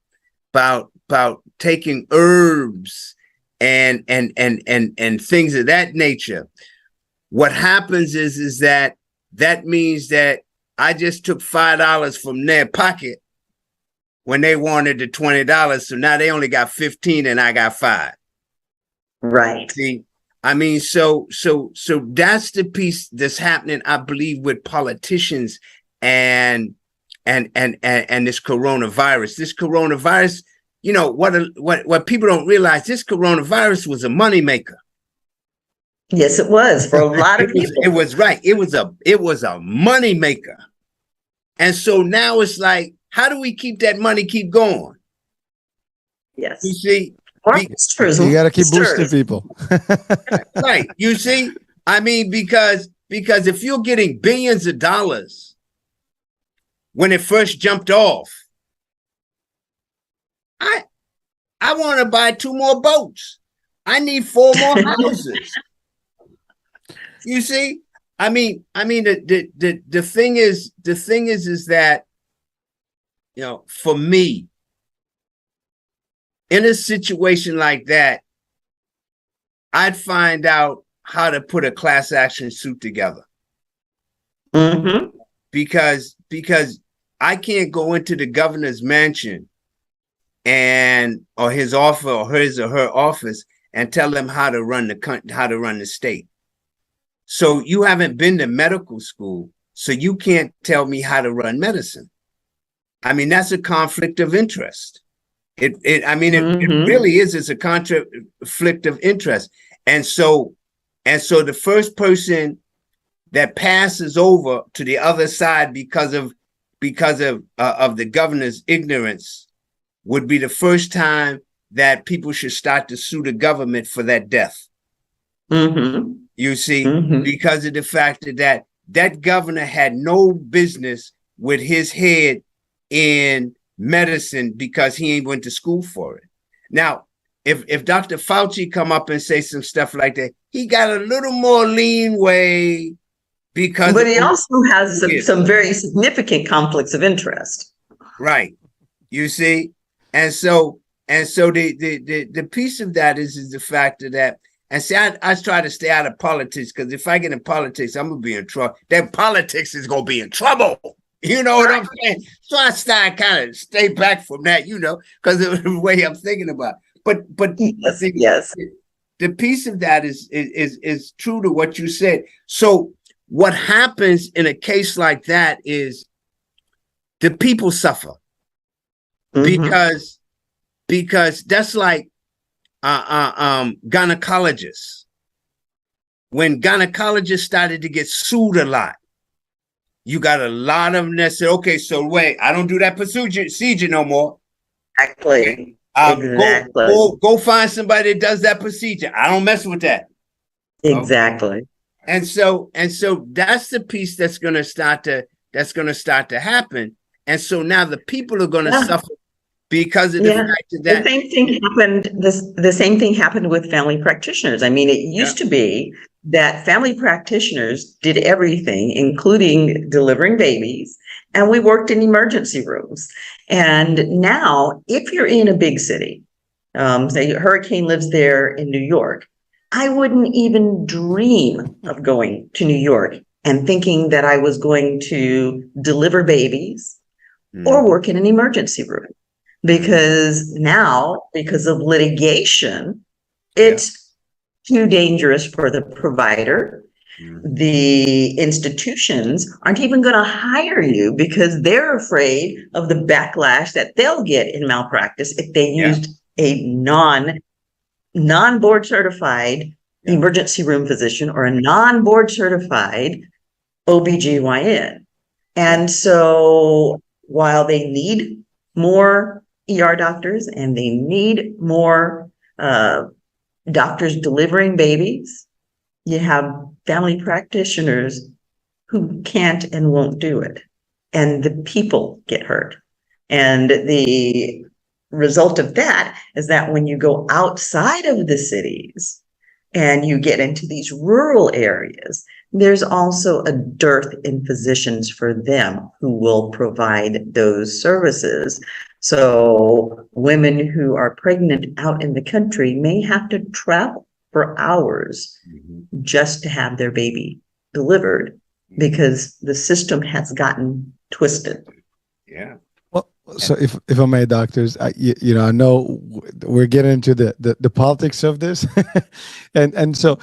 taking herbs and things of that nature, what happens is that means that I just took $5 from their pocket when they wanted the $20, so now they only got 15 and I got 5. Right. See, I mean, so that's the piece that's happening, I believe, with politicians and this coronavirus. This coronavirus, what people don't realize, this coronavirus was a moneymaker. Yes, it was for a lot of people. It was right. It was a moneymaker. And so now it's like, how do we keep that money keep going? Yes. You see, you got to keep boosting people. Right. You see, I mean, because if you're getting billions of dollars when it first jumped off, I want to buy 2 more boats. I need 4 more houses. You see, I mean, the thing is that, for me, in a situation like that, I'd find out how to put a class action suit together. Because I can't go into the governor's mansion or his office or his or her office and tell them how to run the state. So you haven't been to medical school, so you can't tell me how to run medicine. I mean, that's a conflict of interest. It really is. It's a conflict of interest. And so the first person that passes over to the other side because of the governor's ignorance would be the first time that people should start to sue the government for that death. You see, because of the fact that governor had no business with his head in medicine because he ain't went to school for it. Now, if Dr. Fauci come up and say some stuff like that, he got a little more leeway because. But he also has some very significant conflicts of interest. Right. You see, and so the piece of that is the fact that. And see, I try to stay out of politics, because if I get in politics, I'm going to be in trouble. That politics is going to be in trouble. You know what I'm saying? So I kind of stay back from that, because of the way I'm thinking about it. But yes. The piece of that is true to what you said. So what happens in a case like that is the people suffer because that's like gynecologists. When gynecologists started to get sued a lot, you got a lot of them that said, okay, so wait, I don't do that procedure no more. Exactly. Go find somebody that does that procedure. I don't mess with that. Exactly. Okay? And so that's the piece that's gonna start to happen. And so now the people are gonna suffer because of the fact that the same thing happened. The same thing happened with family practitioners. I mean, it used to be that family practitioners did everything, including delivering babies, and we worked in emergency rooms. And now, if you're in a big city, say a hurricane lives there in New York, I wouldn't even dream of going to New York and thinking that I was going to deliver babies or work in an emergency room. Because now, because of litigation, it's too dangerous for the provider. The institutions aren't even going to hire you because they're afraid of the backlash that they'll get in malpractice if they used a non-board certified emergency room physician or a non-board certified OBGYN. And so while they need more ER doctors and they need more doctors delivering babies, you have family practitioners who can't and won't do it. And the people get hurt. And the result of that is that when you go outside of the cities and you get into these rural areas, there's also a dearth in physicians for them who will provide those services. So women who are pregnant out in the country may have to travel for hours just to have their baby delivered because the system has gotten twisted. Yeah. Well, so if I may, doctors, I know we're getting into the politics of this, and so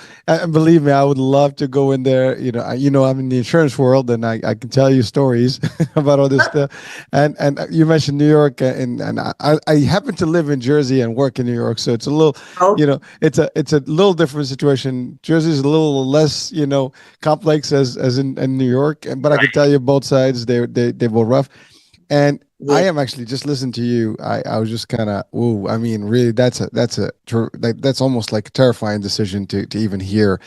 believe me, I would love to go in there. I'm in the insurance world, and I can tell you stories about all this stuff. And you mentioned New York, and I happen to live in Jersey and work in New York, so it's a little, it's a little different situation. Jersey is a little less, complex as in New York, but I can tell you both sides they were rough. And I am actually just listening to you. I was just kind of, I mean, really, that's almost like a terrifying decision to even hear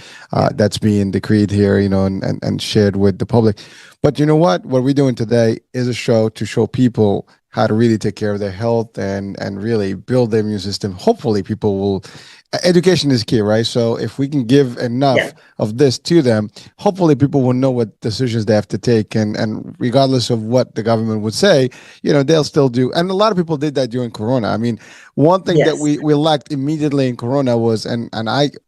that's being decreed here, and shared with the public. But you know what? What we're doing today is a show to show people how to really take care of their health and really build their immune system. Hopefully, people will. Education is key, right? So if we can give enough of this to them, hopefully people will know what decisions they have to take. And regardless of what the government would say, they'll still do. And a lot of people did that during Corona. I mean, one thing that we lacked immediately in Corona was, and I'm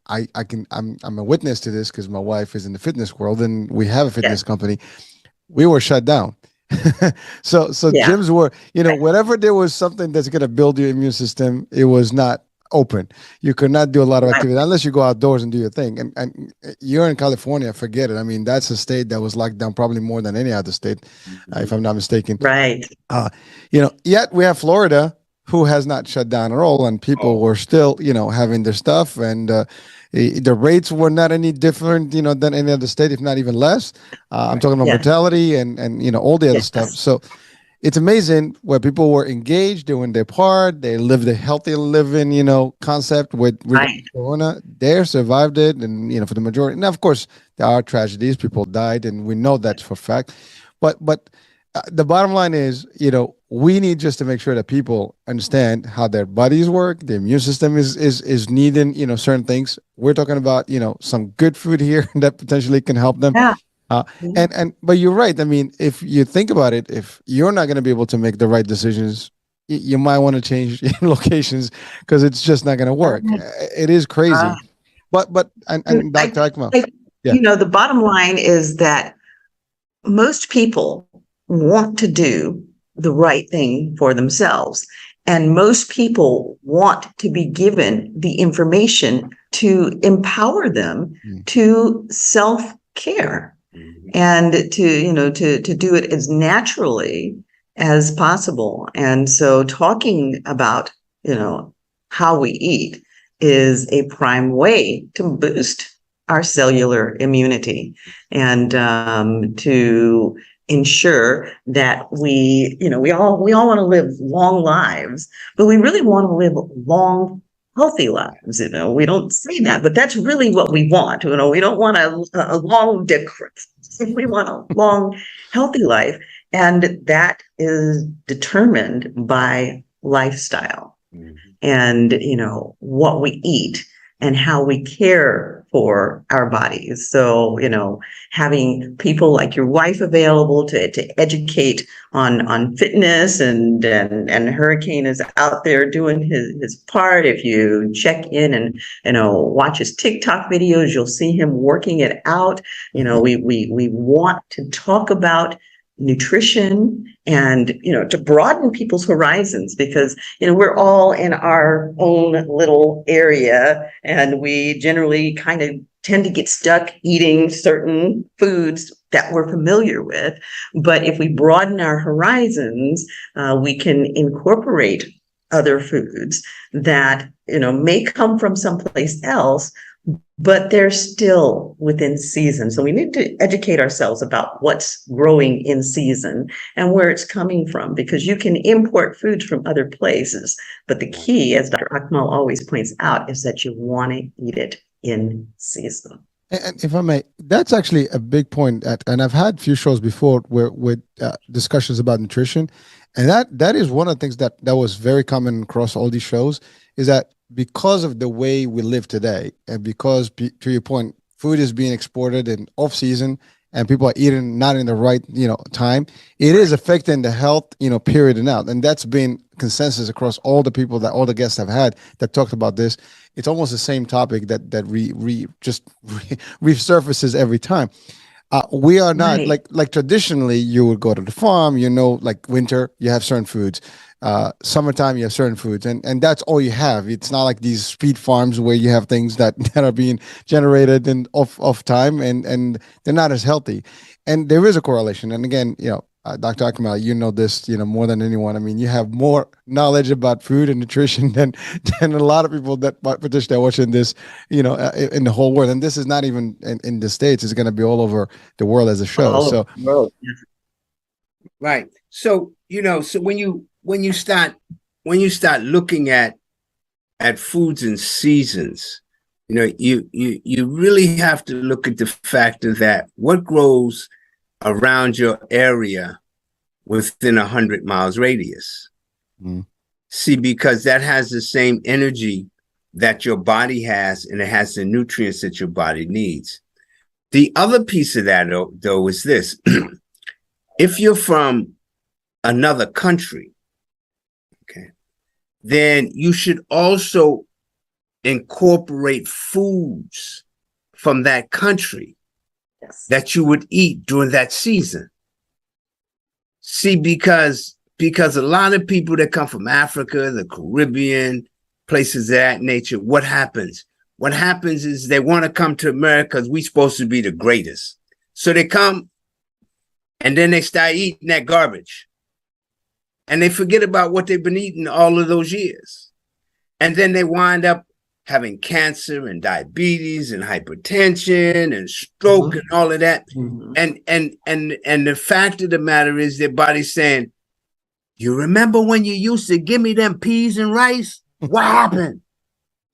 a witness to this because my wife is in the fitness world and we have a fitness company. We were shut down. So gyms were, whatever there was something that's going to build your immune system, it was not open. You could not do a lot of activity unless you go outdoors and do your thing. And you're in California, forget it. I mean, that's a state that was locked down probably more than any other state, if I'm not mistaken. Right. Yet we have Florida, who has not shut down at all, and people were still, having their stuff, and the rates were not any different, than any other state, if not even less. I'm talking about mortality and all the other stuff. So it's amazing where people were engaged, doing their part. They lived a healthy living, concept with Corona. They survived it, and for the majority. Now, of course, there are tragedies. People died, and we know that's for a fact. But the bottom line is, we need just to make sure that people understand how their bodies work. The immune system is needing, certain things. We're talking about, some good food here that potentially can help them. Yeah. But you're right. I mean, if you think about it, if you're not going to be able to make the right decisions, you might want to change locations because it's just not going to work. It is crazy. But Dr. Akmal, the bottom line is that most people want to do the right thing for themselves. And most people want to be given the information to empower them to self-care and to do it as naturally as possible. And so talking about, how we eat is a prime way to boost our cellular immunity and to ensure that we all want to live long lives, but we really want to live long, healthy lives. We don't say that, but that's really what we want. We don't want a long decrepit. We want a long, healthy life, and that is determined by lifestyle and what we eat and how we care for our bodies. So, having people like your wife available to educate on fitness, and Hurricane is out there doing his part. If you check in and, watch his TikTok videos, you'll see him working it out. We want to talk about nutrition and, to broaden people's horizons, because, we're all in our own little area, and we generally kind of tend to get stuck eating certain foods that we're familiar with. But if we broaden our horizons, we can incorporate other foods that, may come from someplace else, but they're still within season. So we need to educate ourselves about what's growing in season and where it's coming from, because you can import foods from other places. But the key, as Dr. Akmal always points out, is that you want to eat it in season. And if I may, that's actually a big point. And I've had a few shows before with discussions about nutrition, and that is one of the things that was very common across all these shows, is that because of the way we live today, and because, to your point, food is being exported in off season, and people are eating not in the right time, it is affecting the health period and out. And that's been consensus across all the people that all the guests have had that talked about this. It's almost the same topic that resurfaces every time. We are not like traditionally you would go to the farm, like winter, you have certain foods. Summertime, you have certain foods, and that's all you have. It's not like these street farms where you have things that are being generated in off time, and they're not as healthy. And there is a correlation. And again, Dr. Akmal, this, more than anyone. I mean, you have more knowledge about food and nutrition than a lot of people that potentially are watching this, in the whole world. And this is not even in the States. It's going to be all over the world as a show. All over the world. Right. So, so when you start looking at foods and seasons, you really have to look at the factor that what grows around your area within 100 miles radius. See, because that has the same energy that your body has, and it has the nutrients that your body needs. The other piece of that, though, is this. If you're from another country, okay, then you should also incorporate foods from that country that you would eat during that season. See, because a lot of people that come from Africa, the Caribbean, places of that nature, what happens? What happens is they want to come to America because we're supposed to be the greatest. So they come, and then they start eating that garbage. And they forget about what they've been eating all of those years. And then they wind up having cancer and diabetes and hypertension and stroke and all of that. And the fact of the matter is their body's saying, you remember when you used to give me them peas and rice? What happened?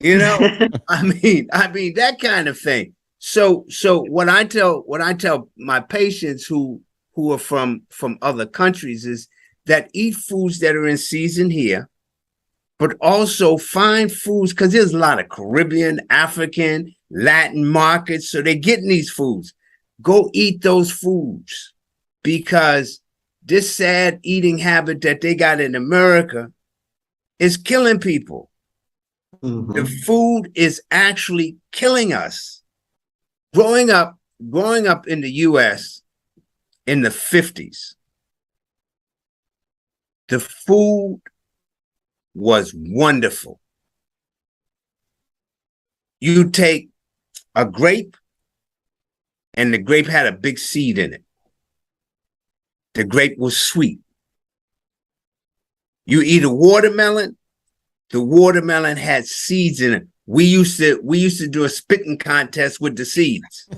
I mean that kind of thing. So what I tell my patients who are from other countries is that eat foods that are in season here, but also find foods, because there's a lot of Caribbean, African, Latin markets, so they're getting these foods. Go eat those foods, because this sad eating habit that they got in America is killing people. The food is actually killing us. Growing up in the US in the 50s, the food was wonderful. You take a grape, and the grape had a big seed in it. The grape was sweet. You eat a watermelon, the watermelon had seeds in it. We used to do a spitting contest with the seeds.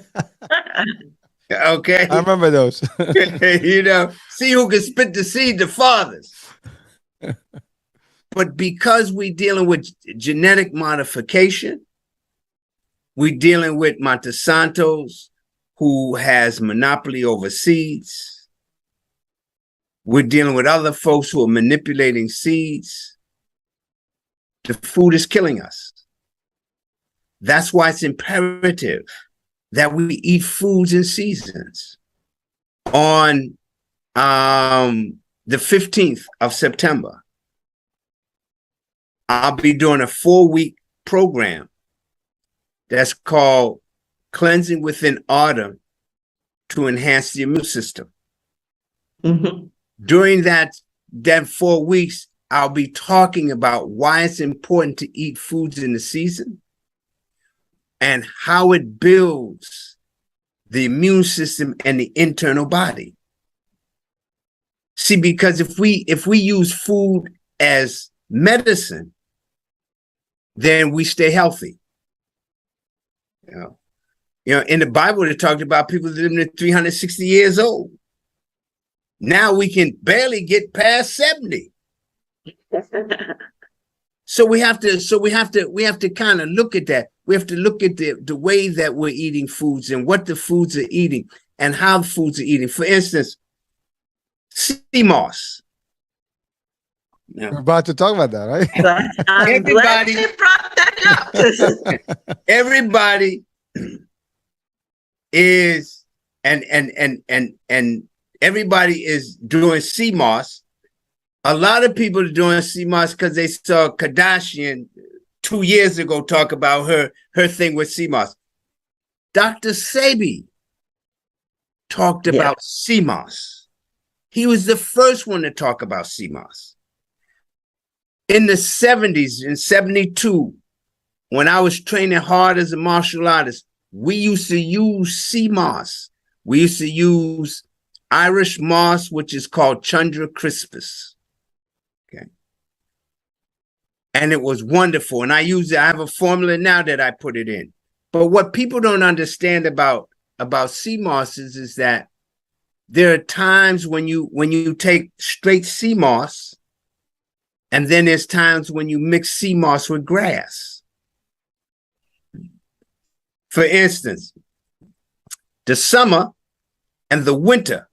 Okay. I remember those. See who can spit the seed the farthest. But because we're dealing with genetic modification, we're dealing with Monsanto's, who has monopoly over seeds. We're dealing with other folks who are manipulating seeds. The food is killing us. That's why it's imperative that we eat foods in seasons. On the 15th of September, I'll be doing a 4-week program that's called Cleansing Within Autumn to Enhance the Immune System. Mm-hmm. During that 4 weeks, I'll be talking about why it's important to eat foods in the season and how it builds the immune system and the internal body. See, because if we use food as medicine, then we stay healthy. You know, in the Bible, it talked about people living to 360 years old. Now we can barely get past 70. So we have to kind of look at that. We have to look at the way that we're eating foods and what the foods are eating and how the foods are eating. For instance, sea moss. We're about to talk about that, right? I'm glad you brought that up. Everybody is and everybody is doing sea moss. A lot of people are doing sea moss because they saw Kardashian 2 years ago talk about her thing with sea moss. Dr. Sebi talked about sea moss. He was the first one to talk about sea moss. In the 70s, in 72, when I was training hard as a martial artist, we used to use sea moss. We used to use Irish moss, which is called Chundra crispus. Okay. And it was wonderful. And I have a formula now that I put it in. But what people don't understand about sea mosses is that there are times when you take straight sea moss, and then there's times when you mix sea moss with grass. For instance, the summer and the winter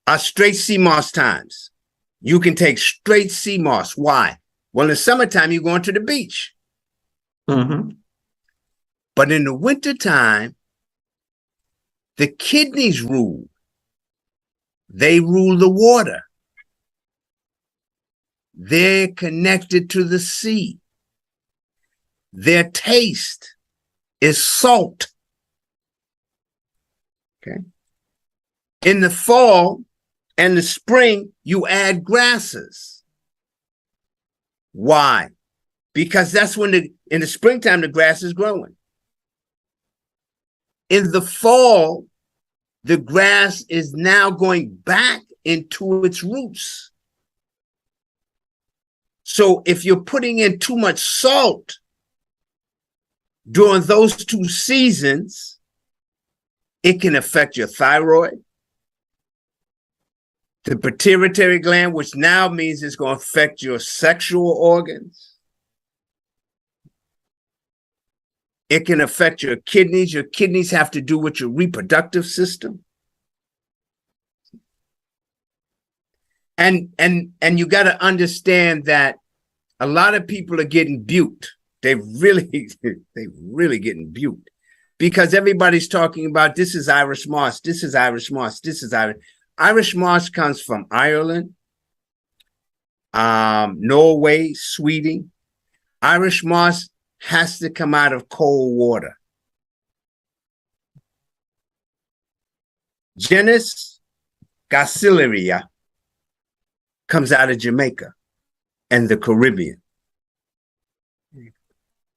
are straight sea moss times. You can take straight sea moss. Why? Well, in the summertime, you're going to the beach. Mm-hmm. But in the wintertime, the kidneys rule. They rule the water. They're connected to the sea. Their taste is salt. Okay. In the fall and the spring, you add grasses. Why? Because that's when in the springtime, the grass is growing. In the fall, the grass is now going back into its roots. So if you're putting in too much salt during those 2 seasons, it can affect your thyroid, the pituitary gland, which now means it's going to affect your sexual organs. It can affect your kidneys. Your kidneys have to do with your reproductive system. And you got to understand that a lot of people are getting buked. They really getting buked because everybody's talking about this is Irish moss, this is Irish moss, this is Irish. Irish moss comes from Ireland, Norway, Sweden. Irish moss has to come out of cold water. Genus Gacillaria comes out of Jamaica and the Caribbean.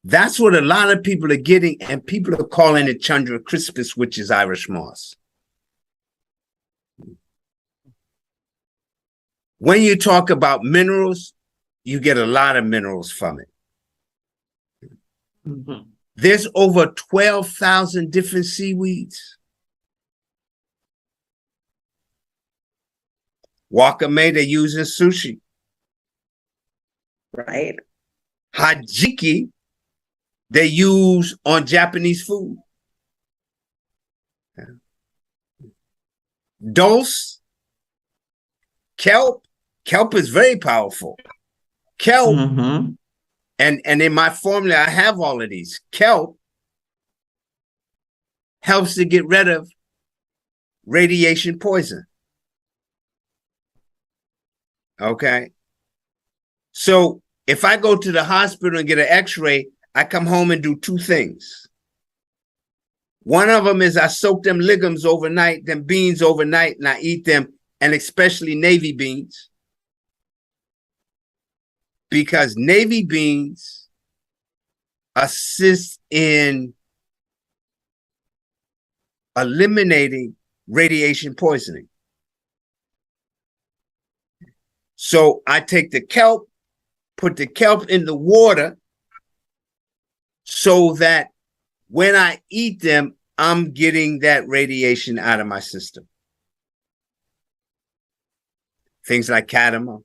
That's what a lot of people are getting, and people are calling it Chundra crispus, which is Irish moss. When you talk about minerals, you get a lot of minerals from it. Mm-hmm. There's over 12,000 different seaweeds. Wakame they use in sushi. Right. Hajiki they use on Japanese food. Dulse, kelp is very powerful. Kelp Mm-hmm. And in my formula, I have all of these. Kelp helps to get rid of radiation poison. Okay. So if I go to the hospital and get an x-ray, I come home and do two things. One of them is I soak them legumes overnight, them beans overnight, and I eat them, and especially navy beans. Because navy beans assist in eliminating radiation poisoning. So I take the kelp, put the kelp in the water so that when I eat them, I'm getting that radiation out of my system. Things like cadmium,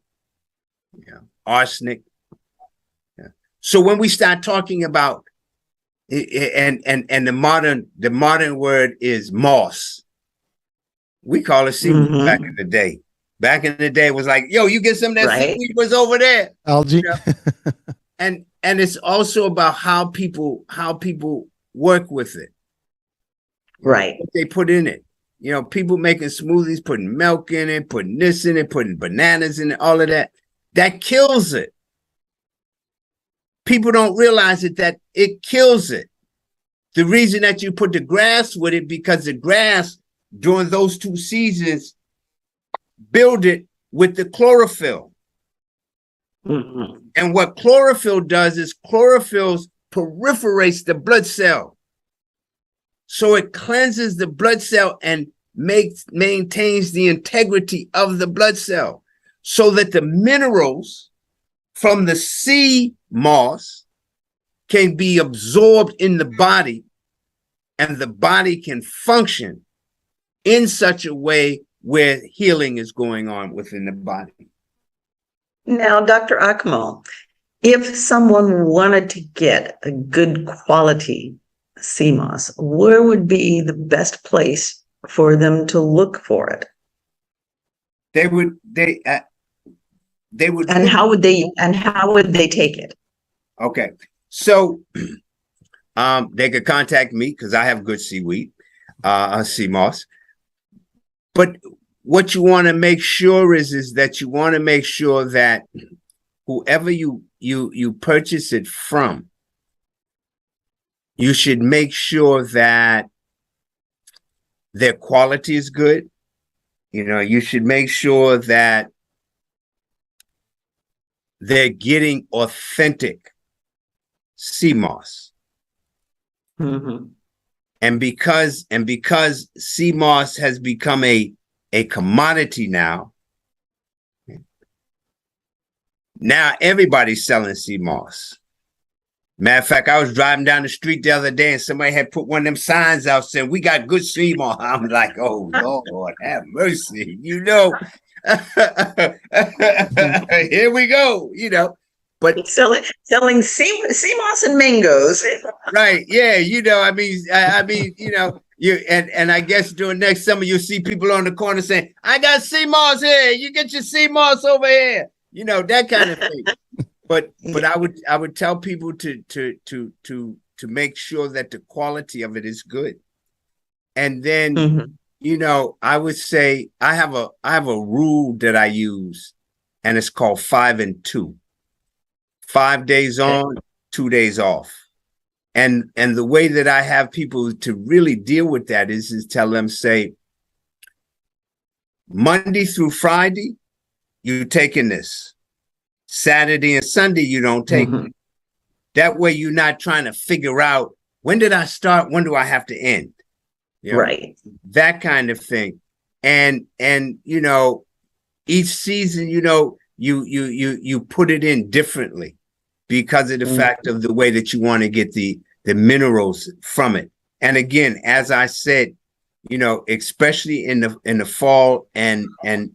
arsenic. Yeah. So when we start talking about and the modern word is moss, we call it seaweed back in the day. Back in the day, it was like, yo, you get some of that seaweed was over there. Algae. And it's also about how people work with it. Right. What they put in it. People making smoothies, putting milk in it, putting this in it, putting bananas in it, all of that. That kills it. People don't realize that it kills it. The reason that you put the grass with it, because the grass during those 2 seasons build it with the chlorophyll. And what chlorophyll does is chlorophyll perforates the blood cell. So it cleanses the blood cell and maintains the integrity of the blood cell so that the minerals from the sea moss can be absorbed in the body and the body can function in such a way where healing is going on within the body. Now, Dr. Akmal, if someone wanted to get a good quality sea moss, where would be the best place for them to look for it? They would. And how would they take it? Okay, so they could contact me because I have good seaweed, sea moss. But what you want to make sure is that you want to make sure that whoever you purchase it from, you should make sure that their quality is good. You should make sure that they're getting authentic sea moss. And because sea moss has become a commodity now everybody's selling sea moss. Matter of fact, I was driving down the street the other day and somebody had put one of them signs out saying, "We got good sea moss." I'm like, oh, Lord, have mercy, Here we go, But selling sea moss and mangoes. Right. Yeah. I mean, and I guess during next summer, you'll see people on the corner saying, "I got sea moss here. You get your sea moss over here." That kind of thing. But I would tell people to make sure that the quality of it is good. And then, I would say I have a rule that I use, and it's called 5 and 2. 5 days on, 2 days off. And the way that I have people to really deal with that is tell them, say, Monday through Friday, you're taking this. Saturday and Sunday, you don't take it. That way you're not trying to figure out, when did I start? When do I have to end? Right. That kind of thing. And each season, you put it in differently because of the fact of the way that you want to get the minerals from it. And again, as I said, especially in the fall and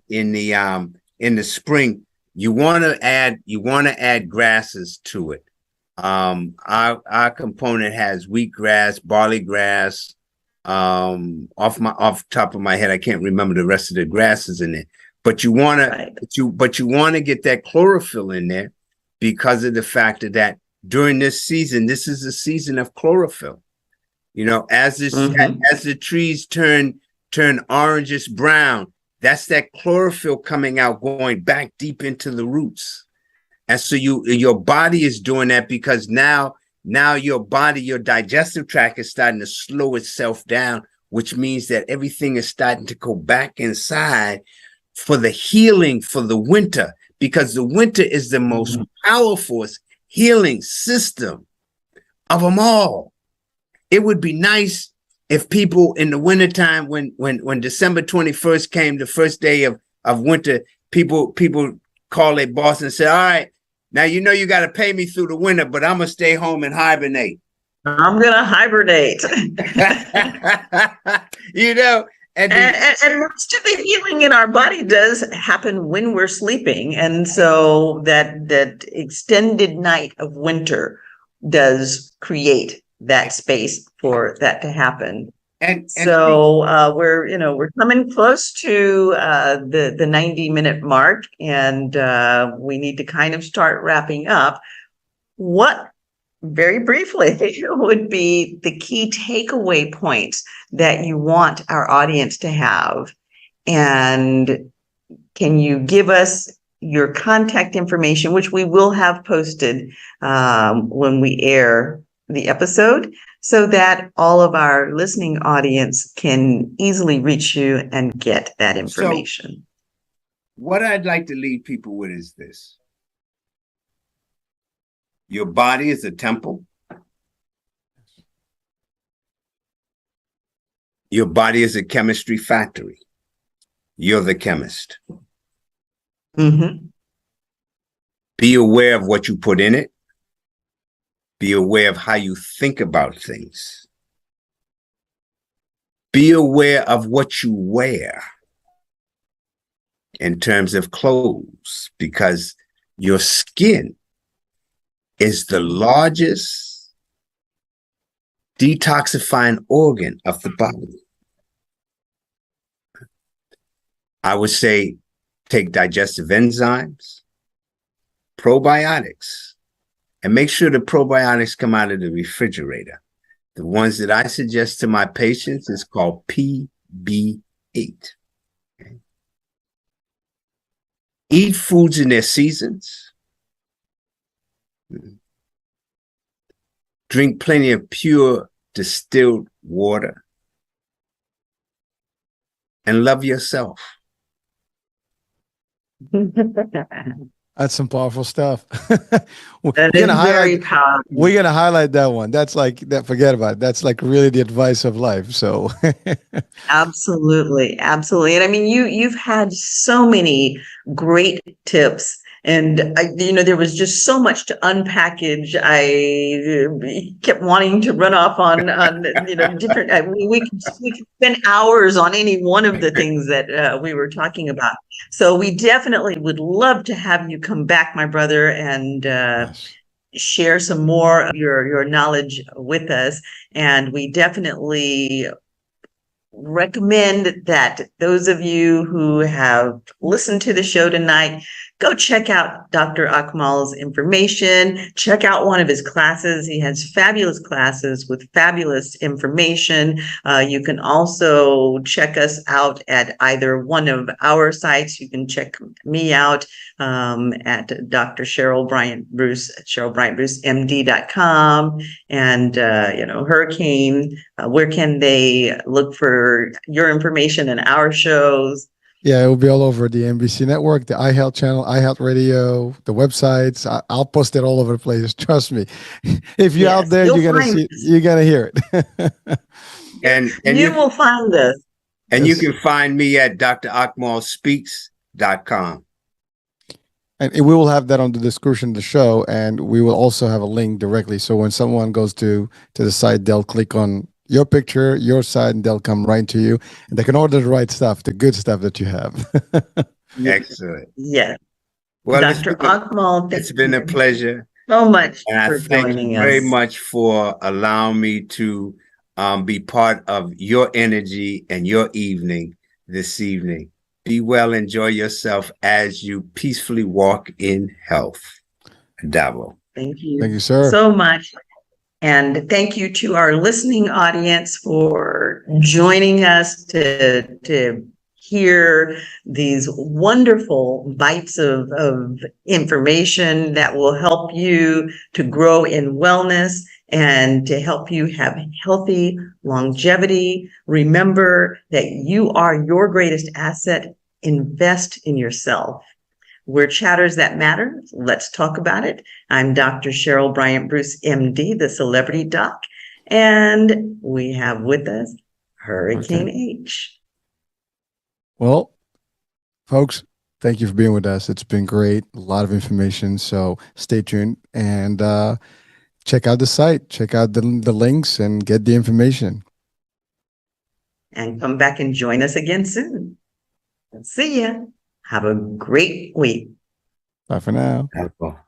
in the spring, you want to add grasses to it. Our component has wheatgrass, barley grass. Off top of my head, I can't remember the rest of the grasses in it. But you want to, but you want to get that chlorophyll in there because of the fact that during this season. This is a season of chlorophyll. You know, as the trees turn orangish brown, that's that chlorophyll coming out, going back deep into the roots. And so your body is doing that because now your body, your digestive tract is starting to slow itself down, which means that everything is starting to go back inside for the healing for the winter, because the winter is the most powerful healing system of them all. It would be nice if people in the wintertime, when December 21st came, the first day of winter, people call their boss and say, all right, now you know you got to pay me through the winter, but I'm going to stay home and hibernate. I'm going to hibernate. You know, and most of the healing in our body does happen when we're sleeping. And so that extended night of winter does create that space for that to happen. And so we're coming close to the 90-minute mark, and we need to kind of start wrapping up. What, very briefly, would be the key takeaway points that you want our audience to have? And can you give us your contact information, which we will have posted when we air the episode, so that all of our listening audience can easily reach you and get that information? So, what I'd like to leave people with is this. Your body is a temple. Your body is a chemistry factory. You're the chemist. Mm-hmm. Be aware of what you put in it. Be aware of how you think about things. Be aware of what you wear in terms of clothes, because your skin is the largest detoxifying organ of the body. I would say take digestive enzymes, probiotics, and make sure the probiotics come out of the refrigerator. The ones that I suggest to my patients is called PB8. Okay. Eat foods in their seasons. Drink plenty of pure distilled water. And love yourself. That's some powerful stuff. That is very powerful. We're gonna highlight that one. That's like that. Forget about it. That's like really the advice of life. So Absolutely. And I mean, you've had so many great tips, and there was just so much to unpackage. I kept wanting to run off on different. We could spend hours on any one of the things that we were talking about. So we definitely would love to have you come back, my brother, and share some more of your knowledge with us. And we definitely recommend that those of you who have listened to the show tonight, go check out Dr. Akmal's information. Check out one of his classes. He has fabulous classes with fabulous information. You can also check us out at either one of our sites. You can check me out at Dr. Cheryl Bryant Bruce at CherylBryantBruceMD.com. And, Hurricane, where can they look for your information and our shows? yeah, it will be all over the NBC network, the iHealth channel, iHealth Radio, the websites. I'll post it all over the place. Trust me. If you're out there, you're gonna see, you're gonna hear it. and you will find us. And you can find me at drAkmalSpeaks.com. And we will have that on the description of the show, and we will also have a link directly. So when someone goes to the site, they'll click on your picture, your site, and they'll come right to you, and they can order the right stuff, the good stuff that you have. Excellent. Yes. Well, Dr. Akmal, it's been a pleasure so much and for I thank joining you us. very much for allowing me to be part of your energy and your evening this evening. Be well, enjoy yourself as you peacefully walk in health. Davo. Thank you. Thank you, sir. So much. And thank you to our listening audience for joining us to hear these wonderful bites of information that will help you to grow in wellness and to help you have healthy longevity. Remember that you are your greatest asset. Invest in yourself. We're Chatters That Matter. Let's talk about it. I'm Dr. Cheryl Bryant Bruce, MD, the celebrity doc, and we have with us Hurricane H. Well, folks, thank you for being with us. It's been great. A lot of information. So stay tuned and check out the site, check out the links and get the information. And come back and join us again soon. See ya. Have a great week. Bye for now. Helpful.